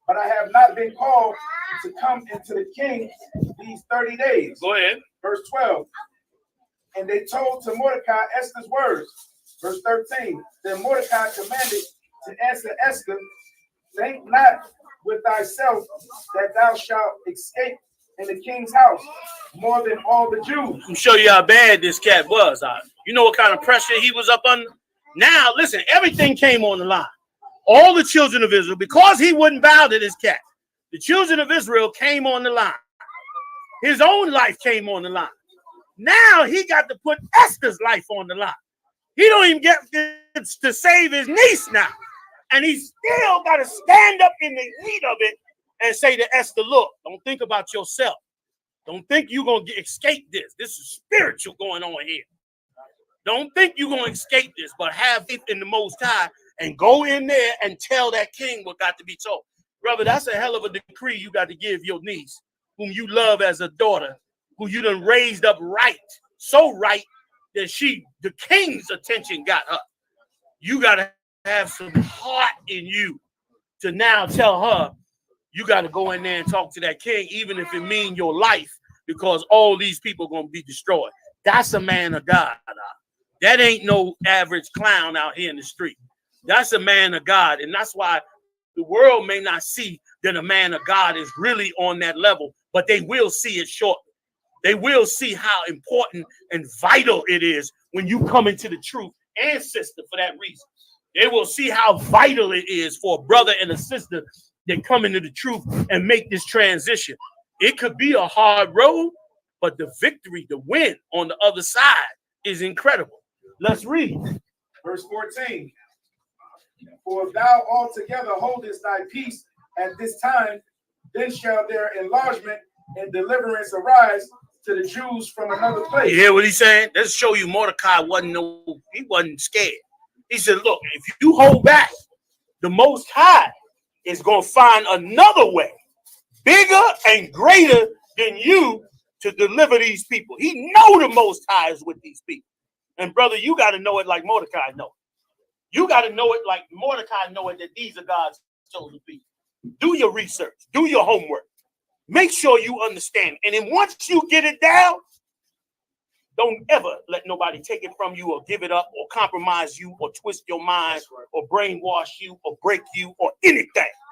But I have not been called to come into the king these 30 days. Go ahead. Verse 12. And they told to Mordecai Esther's words. Verse 13. Then Mordecai commanded to answer Esther, think not with thyself that thou shalt escape in the king's house more than all the Jews. I'll show you how bad this cat was. You know what kind of pressure he was up under? Now, listen, everything came on the line. All the children of Israel, because he wouldn't bow to this cat, the children of Israel came on the line. His own life came on the line. Now he got to put Esther's life on the line. He don't even get to save his niece now. And he still got to stand up in the heat of it and say to Esther, look, don't think about yourself. Don't think you're going to escape this. This is spiritual going on here. Don't think you're going to escape this, but have faith in the Most High and go in there and tell that king what got to be told. Brother, that's a hell of a decree you got to give your niece, whom you love as a daughter, who you done raised up right, so right that the king's attention got her. You got to have some heart in you to now tell her you got to go in there and talk to that king, even if it means your life, because all these people are going to be destroyed. That's a man of God. That ain't no average clown out here in the street. That's a man of God. And that's why the world may not see that a man of God is really on that level, but they will see it shortly. They will see how important and vital it is when you come into the truth, and sister for that reason. They will see how vital it is for a brother and a sister that come into the truth and make this transition. It could be a hard road, but the victory, the win on the other side is incredible. Let's read. Verse 14. For if thou altogether holdest thy peace at this time, then shall their enlargement and deliverance arise to the Jews from another place. You hear what he's saying? Let's show you Mordecai he wasn't scared. He said, look, if you hold back, the Most High is going to find another way, bigger and greater than you, to deliver these people. He know the Most High is with these people. And brother, you got to know it like Mordecai know it. You got to know it like Mordecai know it, that these are God's chosen people. Do your research. Do your homework. Make sure you understand. And then once you get it down, Don't ever let nobody take it from you or give it up or compromise you or twist your mind or brainwash you or break you or anything.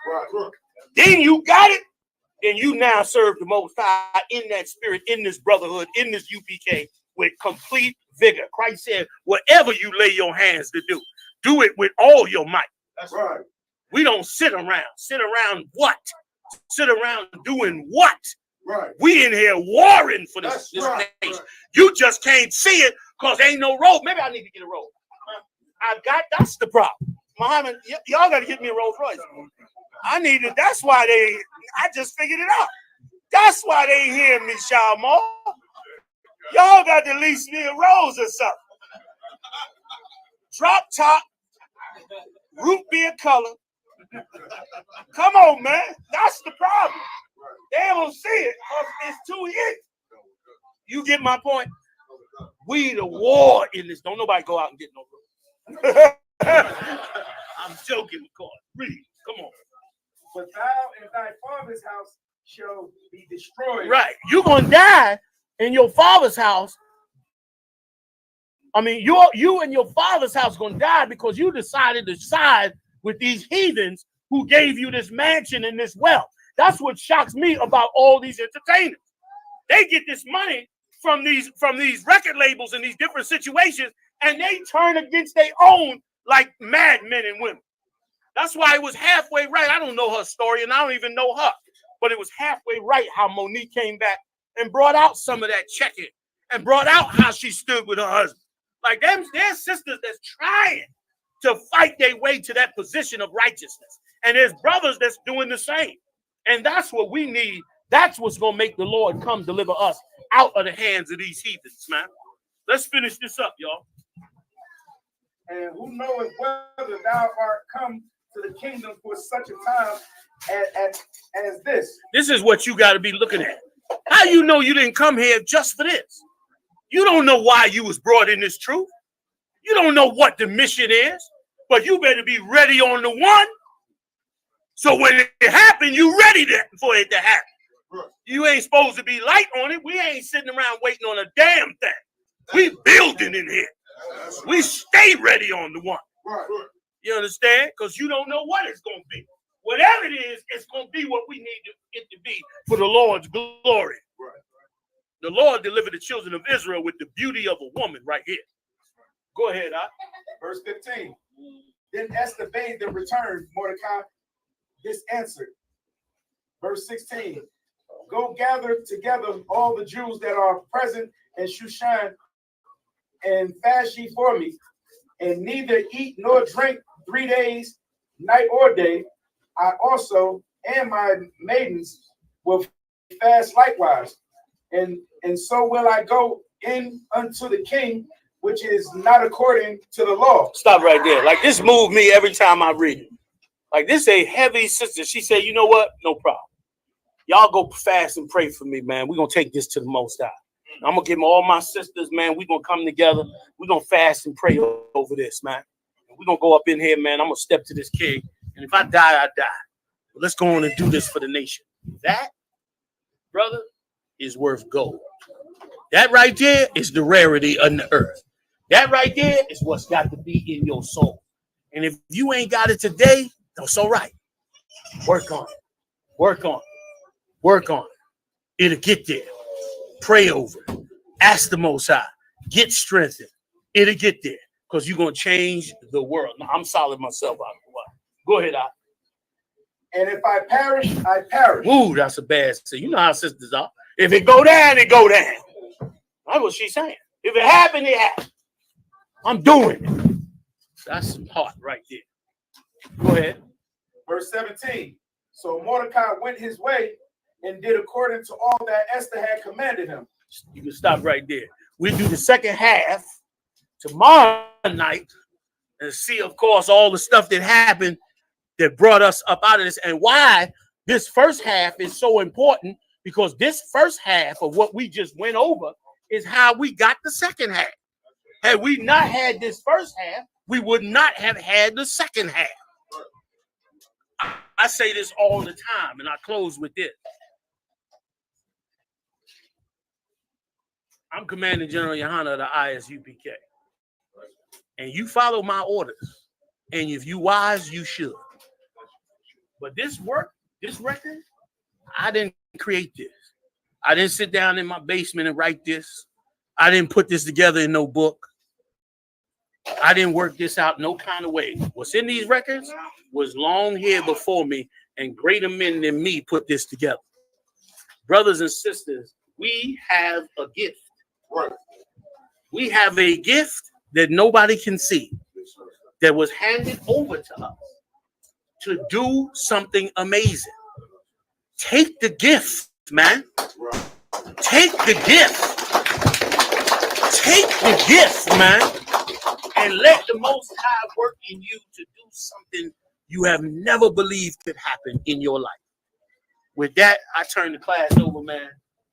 Right. Then you got it. Then you now serve the Most High in that spirit, in this brotherhood, in this UPK with complete vigor. Christ said, whatever you lay your hands to do, do it with all your might. That's right. We don't sit around. Sit around what? Sit around doing what? Right. We in here warring for this That's right. nation. Right. You just can't see it because ain't no road. Maybe I need to get a road. That's the problem. Muhammad, y'all got to get me a Rolls Royce. I need it. That's why I just figured it out. That's why they ain't hearing me, Shalom. Y'all got to lease me a Rolls or something. Drop top, root beer color. Come on, man. That's the problem. They don't see it because it's too easy. You get my point? We the war in this. Don't nobody go out and get no room. I'm joking, of course. Read. Come on. But thou and thy father's house shall be destroyed. Right. You're going to die in your father's house. I mean, you and your father's house going to die because you decided to side with these heathens who gave you this mansion and this wealth. That's what shocks me about all these entertainers. They get this money from these record labels and these different situations, and they turn against their own like madmen and women. That's why it was halfway right. I don't know her story, and I don't even know her, but it was halfway right how Monique came back and brought out some of that checking and brought out how she stood with her husband. Like they're sisters that's trying to fight their way to that position of righteousness. And there's brothers that's doing the same. And that's what we need. That's what's going to make the Lord come deliver us out of the hands of these heathens, man. Let's finish this up, y'all. And who knoweth whether thou art come to the kingdom for such a time as this? This is what you got to be looking at. How you know you didn't come here just for this? You don't know why you was brought in this truth. You don't know what the mission is, but you better be ready on the one. So when it happens, you ready for it to happen. You ain't supposed to be light on it. We ain't sitting around waiting on a damn thing. We building in here. We stay ready on the one. You understand? Because you don't know what it's going to be. Whatever it is, it's going to be what we need it to be for the Lord's glory. The Lord delivered the children of Israel with the beauty of a woman right here. Go ahead, Verse 15. Then Esther bade them return. Mordecai this answered. Verse 16. Go gather together all the Jews that are present in Shushan and fast ye for me, and neither eat nor drink 3 days, night or day. I also and my maidens will fast likewise. And so will I go in unto the king, which is not according to the law. Stop right there. Like this moved me every time I read it. Like this a heavy sister. She said, you know what? No problem. Y'all go fast and pray for me, man. We're going to take this to the Most High. I'm going to give all my sisters, man. We're going to come together. We're going to fast and pray over this, man. We're going to go up in here, man. I'm going to step to this king. And if I die, I die. But let's go on and do this for the nation. That, brother, is worth gold. That right there is the rarity on the earth. That right there is what's got to be in your soul. And if you ain't got it today, that's all right. Work on it. Work on it. Work on it. It'll get there. Pray over it. Ask the Most High. Get strengthened. It'll get there because you're going to change the world. Now, I'm solid myself out of the way. Go ahead, Al. And if I perish, I perish. Ooh, that's a bad thing. You know how sisters are. If it go down, it go down. That's what she's saying. If it happened, it happened. I'm doing it. That's some heart right there. Go ahead. Verse 17. So Mordecai went his way and did according to all that Esther had commanded him. You can stop right there. We do the second half tomorrow night and see, of course, all the stuff that happened that brought us up out of this and why this first half is so important, because this first half of what we just went over is how we got the second half. Had we not had this first half, we would not have had the second half. I say this all the time, and I close with this. I'm Commanding General YAHANNA of the I.S.U.P.K. And you follow my orders. And if you wise, you should. But this record, I didn't create this. I didn't sit down in my basement and write this. I didn't put this together in no book. I didn't work this out no kind of way. What's in these records was long here before me, and greater men than me put this together. Brothers and sisters, we have a gift. We have a gift that nobody can see, that was handed over to us to do something amazing. Take the gift, man. Take the gift. Take the gift, man. And let the Most High work in you to do something you have never believed could happen in your life. With that, I turn the class over, man,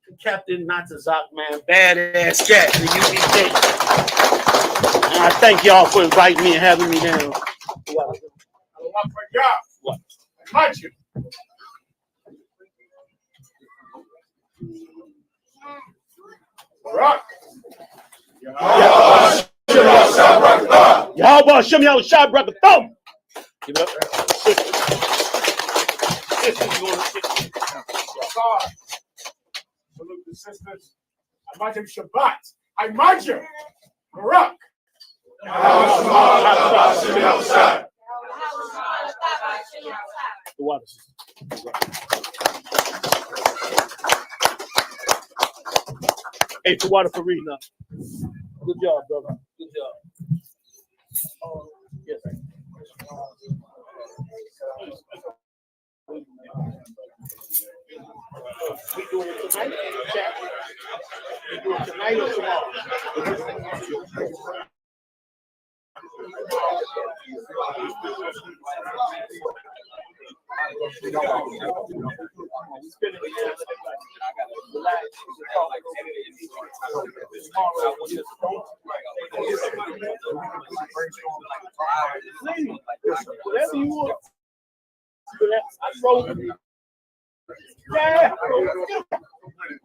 to Captain Natazak, man, badass cat in the U.P.K. And I thank y'all for inviting me and having me down. What? Rock. Y'all Shem y'all shot brother thumb. Give it up. Salute the sisters. Imagine Shabbat. Imagine Barak. The water. Hey, the water for reading up. Good job, brother. Good job. Yes, sir. We doing it tonight? Chat. We doing it tonight or tomorrow? Whatever you want. I wrote it. Yeah.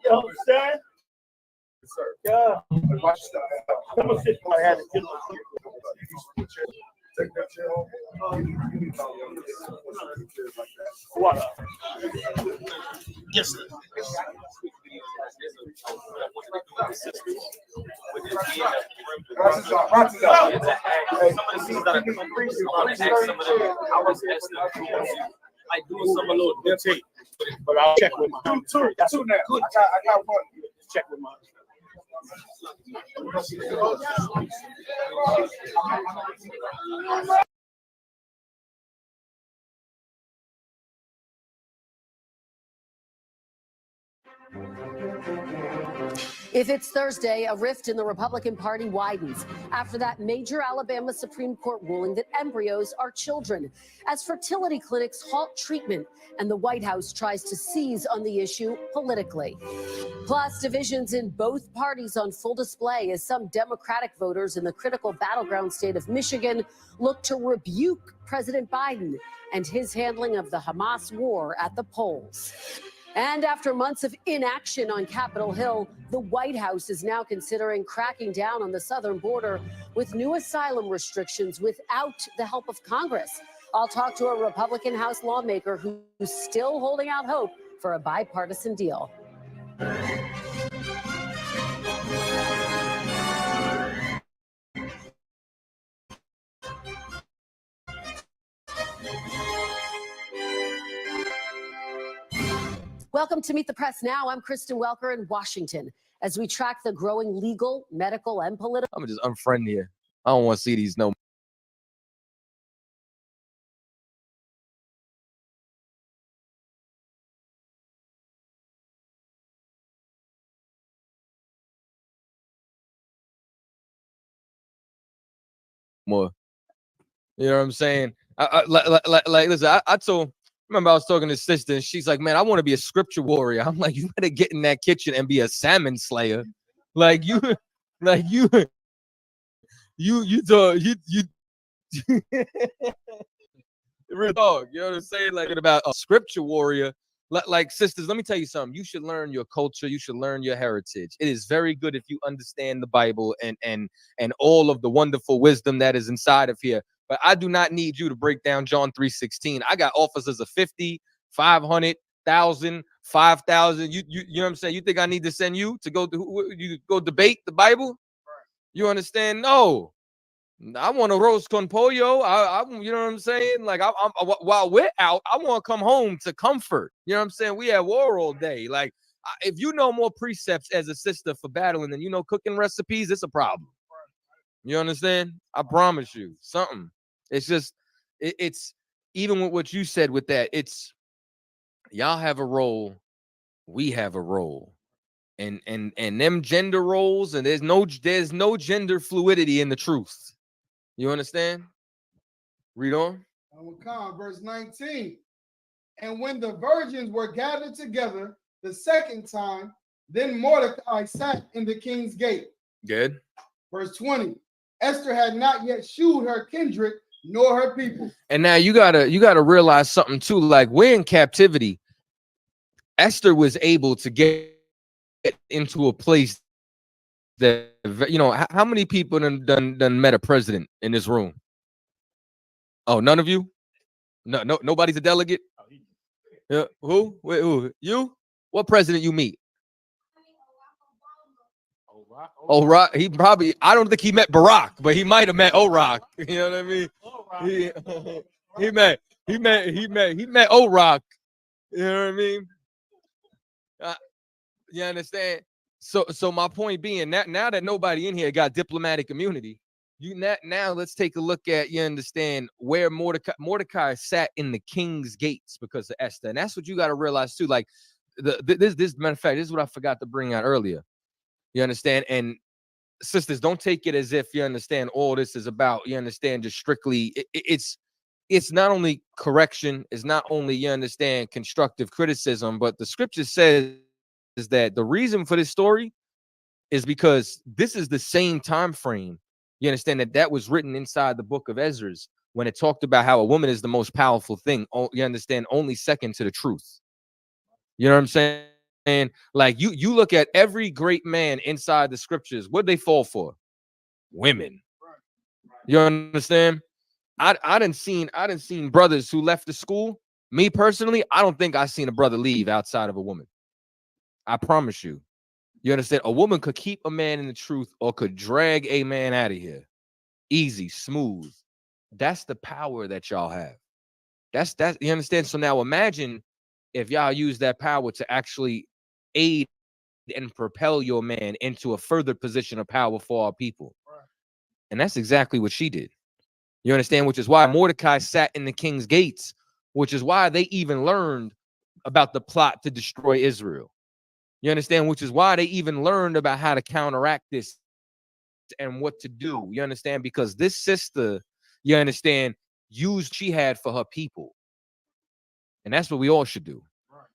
You understand? Yeah. I'm gonna sit where I had it. What? Yes, sir. Like doing some a little dictate, but I'll check with my two now. I got one. Check with my. If it's Thursday, a rift in the Republican Party widens after that major Alabama Supreme Court ruling that embryos are children, as fertility clinics halt treatment and the White House tries to seize on the issue politically. Plus, divisions in both parties on full display as some Democratic voters in the critical battleground state of Michigan look to rebuke President Biden and his handling of the Hamas war at the polls. And after months of inaction on Capitol Hill, the White House is now considering cracking down on the southern border with new asylum restrictions without the help of Congress. I'll talk to a Republican House lawmaker who's still holding out hope for a bipartisan deal. Welcome to Meet the Press Now. I'm Kristen Welker in Washington as we track the growing legal, medical, and political. I'm just unfriend here. I don't want to see these no more. You know what I'm saying? Listen, I told. Remember, I was talking to sister, and she's like, "Man, I want to be a scripture warrior." I'm like, "You better get in that kitchen and be a salmon slayer." Like you real dog. You know what I'm saying? Like about a scripture warrior. like sisters, let me tell you something. You should learn your culture. You should learn your heritage. It is very good if you understand the Bible and all of the wonderful wisdom that is inside of here. But I do not need you to break down John 3:16. I got officers of 50, 500, 1,000, 5,000. You know what I'm saying? You think I need to send you to you go debate the Bible? You understand? No. I want a roast con pollo. I you know what I'm saying? Like while we're out, I want to come home to comfort. You know what I'm saying? We at war all day. Like if you know more precepts as a sister for battling than you know cooking recipes, it's a problem. You understand? I promise you something. It's just it's even with what you said with that. It's y'all have a role, we have a role. And them gender roles, and there's no gender fluidity in the truth. You understand? Read on. Verse 19. And when the virgins were gathered together the second time, then Mordecai sat in the king's gate. Good. Verse 20. Esther had not yet shewed her kindred nor her people. And now you gotta realize something too. Like we're in captivity. Esther was able to get into a place that, you know, how many people done met a president in this room? Oh, none of you? No, nobody's a delegate. Yeah, who? Wait, who? You? What president you meet? Oh, Rock. He probably. I don't think he met Barack, but he might have met O-Rock. You know what I mean? He met O-Rock. You know what I mean? You understand? So my point being that now that nobody in here got diplomatic immunity, now let's take a look at, you understand, where Mordecai sat in the king's gates because of Esther. And that's what you got to realize too. Like this matter of fact, this is what I forgot to bring out earlier. You understand? And sisters, don't take it as if you understand all this is about, you understand, just strictly it's not only correction, it's not only, you understand, constructive criticism, but the scripture says is that the reason for this story is because this is the same time frame. You understand that was written inside the book of Ezra when it talked about how a woman is the most powerful thing. You understand, only second to the truth. You know what I'm saying? And like you look at every great man inside the scriptures, what they fall for? Women. You understand? I done seen brothers who left the school. Me personally, I don't think I seen a brother leave outside of a woman. I promise you. You understand? A woman could keep a man in the truth or could drag a man out of here. Easy, smooth. That's the power that y'all have. That's you understand? So now imagine if y'all use that power to actually aid and propel your man into a further position of power for our people. And that's exactly what she did. You understand? Which is why Mordecai sat in the king's gates, which is why they even learned about the plot to destroy Israel. You understand? Which is why they even learned about how to counteract this and what to do. You understand? Because this sister, you understand, used she had for her people. And that's what we all should do.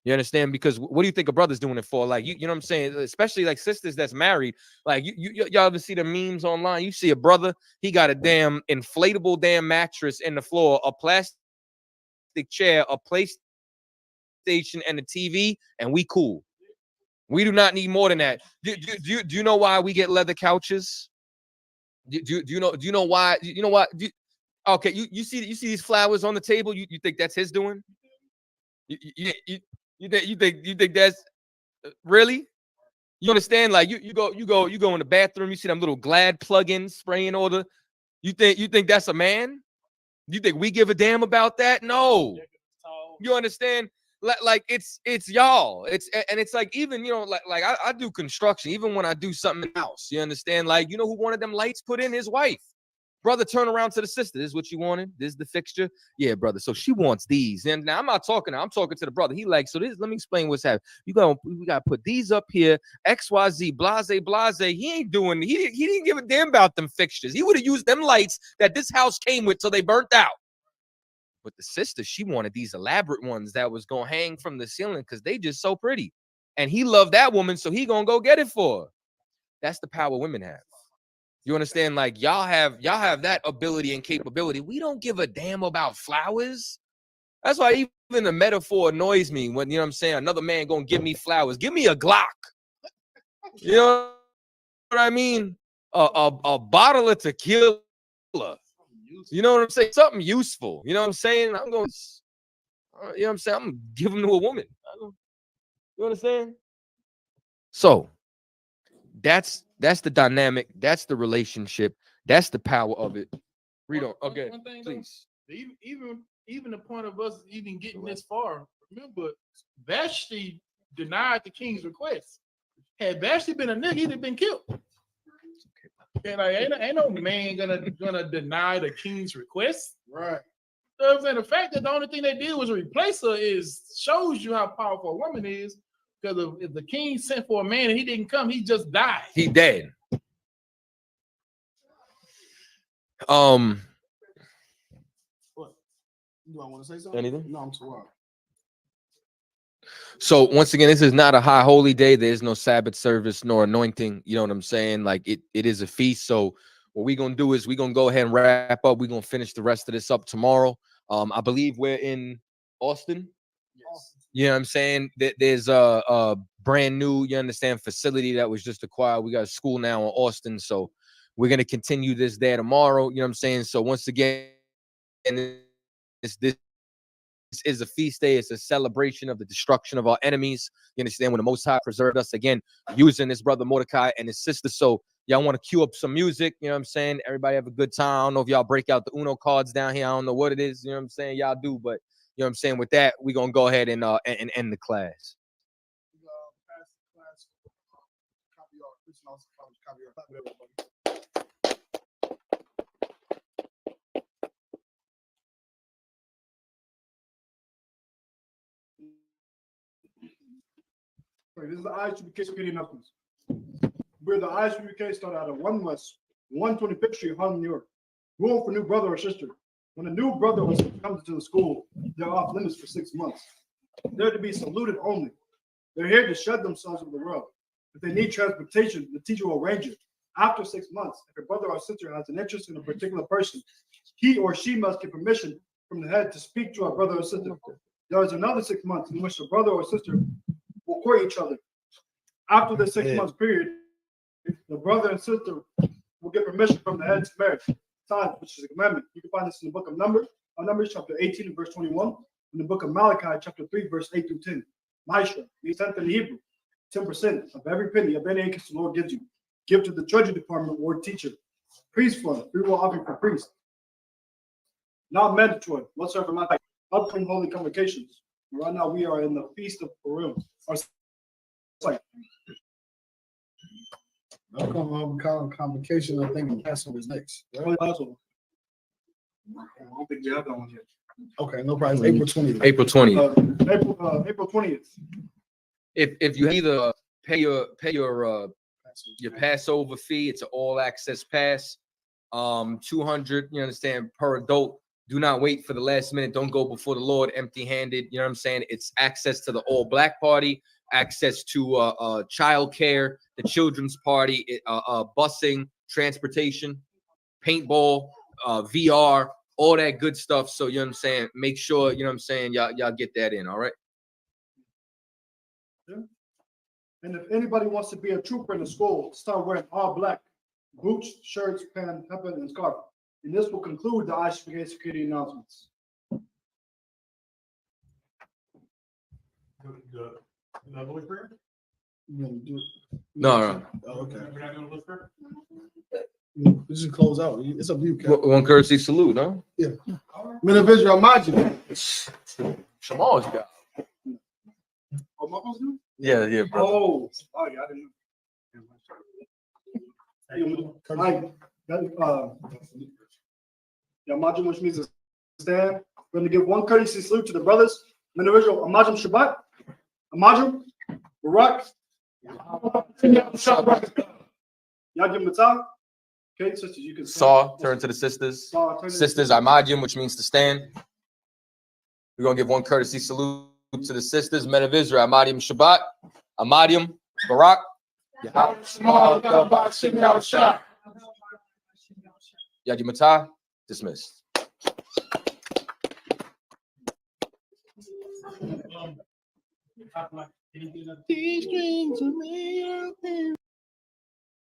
You understand? Because what do you think a brother's doing it for? Like, you know what I'm saying? Especially like sisters that's married. Like, y'all ever see the memes online? You see a brother, he got a damn inflatable damn mattress in the floor, a plastic chair, a PlayStation, and a TV, and we cool. We do not need more than that. Do you know why we get leather couches? Do you know why? You know what? Okay, you see these flowers on the table. You think that's his doing? You think that's really? You understand? Like you go in the bathroom. You see them little Glad plugins spraying all the. You think that's a man? You think we give a damn about that? No. You understand? Like it's y'all. It's like, even, you know, like I do construction, even when I do something else. You understand? Like, you know who wanted them lights put in? His wife. Brother, turn around to the sister. This is what you wanted. This is the fixture. Yeah, brother. So she wants these. And now I'm not talking. I'm talking to the brother. He like, so this. Let me explain what's happening. We got to put these up here. XYZ. Blase. He ain't doing. He didn't give a damn about them fixtures. He would have used them lights that this house came with till they burnt out. But the sister, she wanted these elaborate ones that was gonna hang from the ceiling because they just so pretty. And he loved that woman, so he gonna go get it for her. That's the power women have. You understand? Like y'all have that ability and capability. We don't give a damn about flowers. That's why even the metaphor annoys me when, you know what I'm saying, another man gonna give me flowers. Give me a Glock. You know what I mean? A bottle of tequila. You know what I'm saying? Something useful. You know what I'm saying? I'm going, you know what I'm saying? I'm giving to a woman. You understand? So that's the dynamic. That's the relationship. That's the power of it. Read on. Okay, One thing, please. Though, even the point of us even getting this far, remember, Vashti denied the king's request. Had Vashti been a nigga, he'd have been killed. And like, ain't no man gonna deny the king's request. Right. You know what I'm saying? The fact that the only thing they did was replace her shows you how powerful a woman is. Because if the king sent for a man and he didn't come, he just died. He dead. What? Do I want to say something? Anything? No, I'm too wild. So once again, this is not a high holy day. There's no Sabbath service nor anointing. You know what I'm saying? Like it is a feast. So what we're gonna do is we're gonna go ahead and wrap up. We're gonna finish the rest of this up tomorrow. I believe we're in Austin. Yes. You know what I'm saying? There's a brand new, you understand, facility that was just acquired. We got a school now in Austin. So we're gonna continue this there tomorrow. You know what I'm saying? So once again, this is a feast day. It's a celebration of the destruction of our enemies. You understand? When the Most High preserved us again, using his brother Mordecai and his sister. So y'all want to cue up some music. You know what I'm saying? Everybody have a good time. I don't know if y'all break out the Uno cards down here. I don't know what it is. You know what I'm saying? Y'all do, but you know what I'm saying? With that, we're going to go ahead and end the class. This is the I.S.U.P.K. security announcements. We're the I.S.U.P.K. started out of 1 West, 125th Street, Harlem, New York. Rule for new brother or sister. When a new brother or sister comes to the school, they're off limits for 6 months. They're to be saluted only. They're here to shed themselves with the world. If they need transportation, the teacher will arrange it. After 6 months, if a brother or sister has an interest in a particular person, he or she must get permission from the head to speak to a brother or sister. There is another 6 months in which the brother or sister will court each other. After the 6 months period, the brother and sister will get permission from the head to marry, which is a commandment. You can find this in the book of Numbers chapter 18 and verse 21, in the book of Malachi chapter 3 verse 8 through 10. Maisha, means 10th in Hebrew, 10% of every penny of any income the Lord gives you. Give to the treasury department or teacher. Priest fund, free will offering for priest. Not mandatory whatsoever. My upcoming holy convocations. Right now we are in the feast of Purim. Upcoming convocation, I think Passover is next. Right? Passover. I don't think we have that one yet. Okay, no problem. April 20th. April 20th. April 20th. If you either pay your Passover fee, it's an all access pass. 200, you understand, per adult. Do not wait for the last minute. Don't go before the Lord empty-handed. You know what I'm saying? It's access to the all black party, access to child care, the children's party, busing, transportation, paintball, VR, all that good stuff. So, you know what I'm saying? Make sure, you know what I'm saying, y'all get that in, all right? Yeah. And if anybody wants to be a trooper in the school, start wearing all black boots, shirts, pants, weapon, and scarf. And this will conclude the I.S.U.P.K. security announcements. No. Oh, okay. We just close out. It's up to you, Captain. One courtesy salute, no? Yeah. Men of Israel, mind you. Shamal's got. Oh, my house do? Yeah, bro. Oh, I didn't know. Yamajim, which means to stand. We're going to give one courtesy salute to the brothers. Men of Israel, Amajim Shabbat. Amajim, Barak. Yagim Matah. Okay, sisters, you can Saw, turn to the sisters. Sisters, Imadium, which means to stand. We're going to give one courtesy salute to the sisters, men of Israel. Imadium Shabbat. Imadium, Barak. Yagim Matah, dismissed. These strings are made of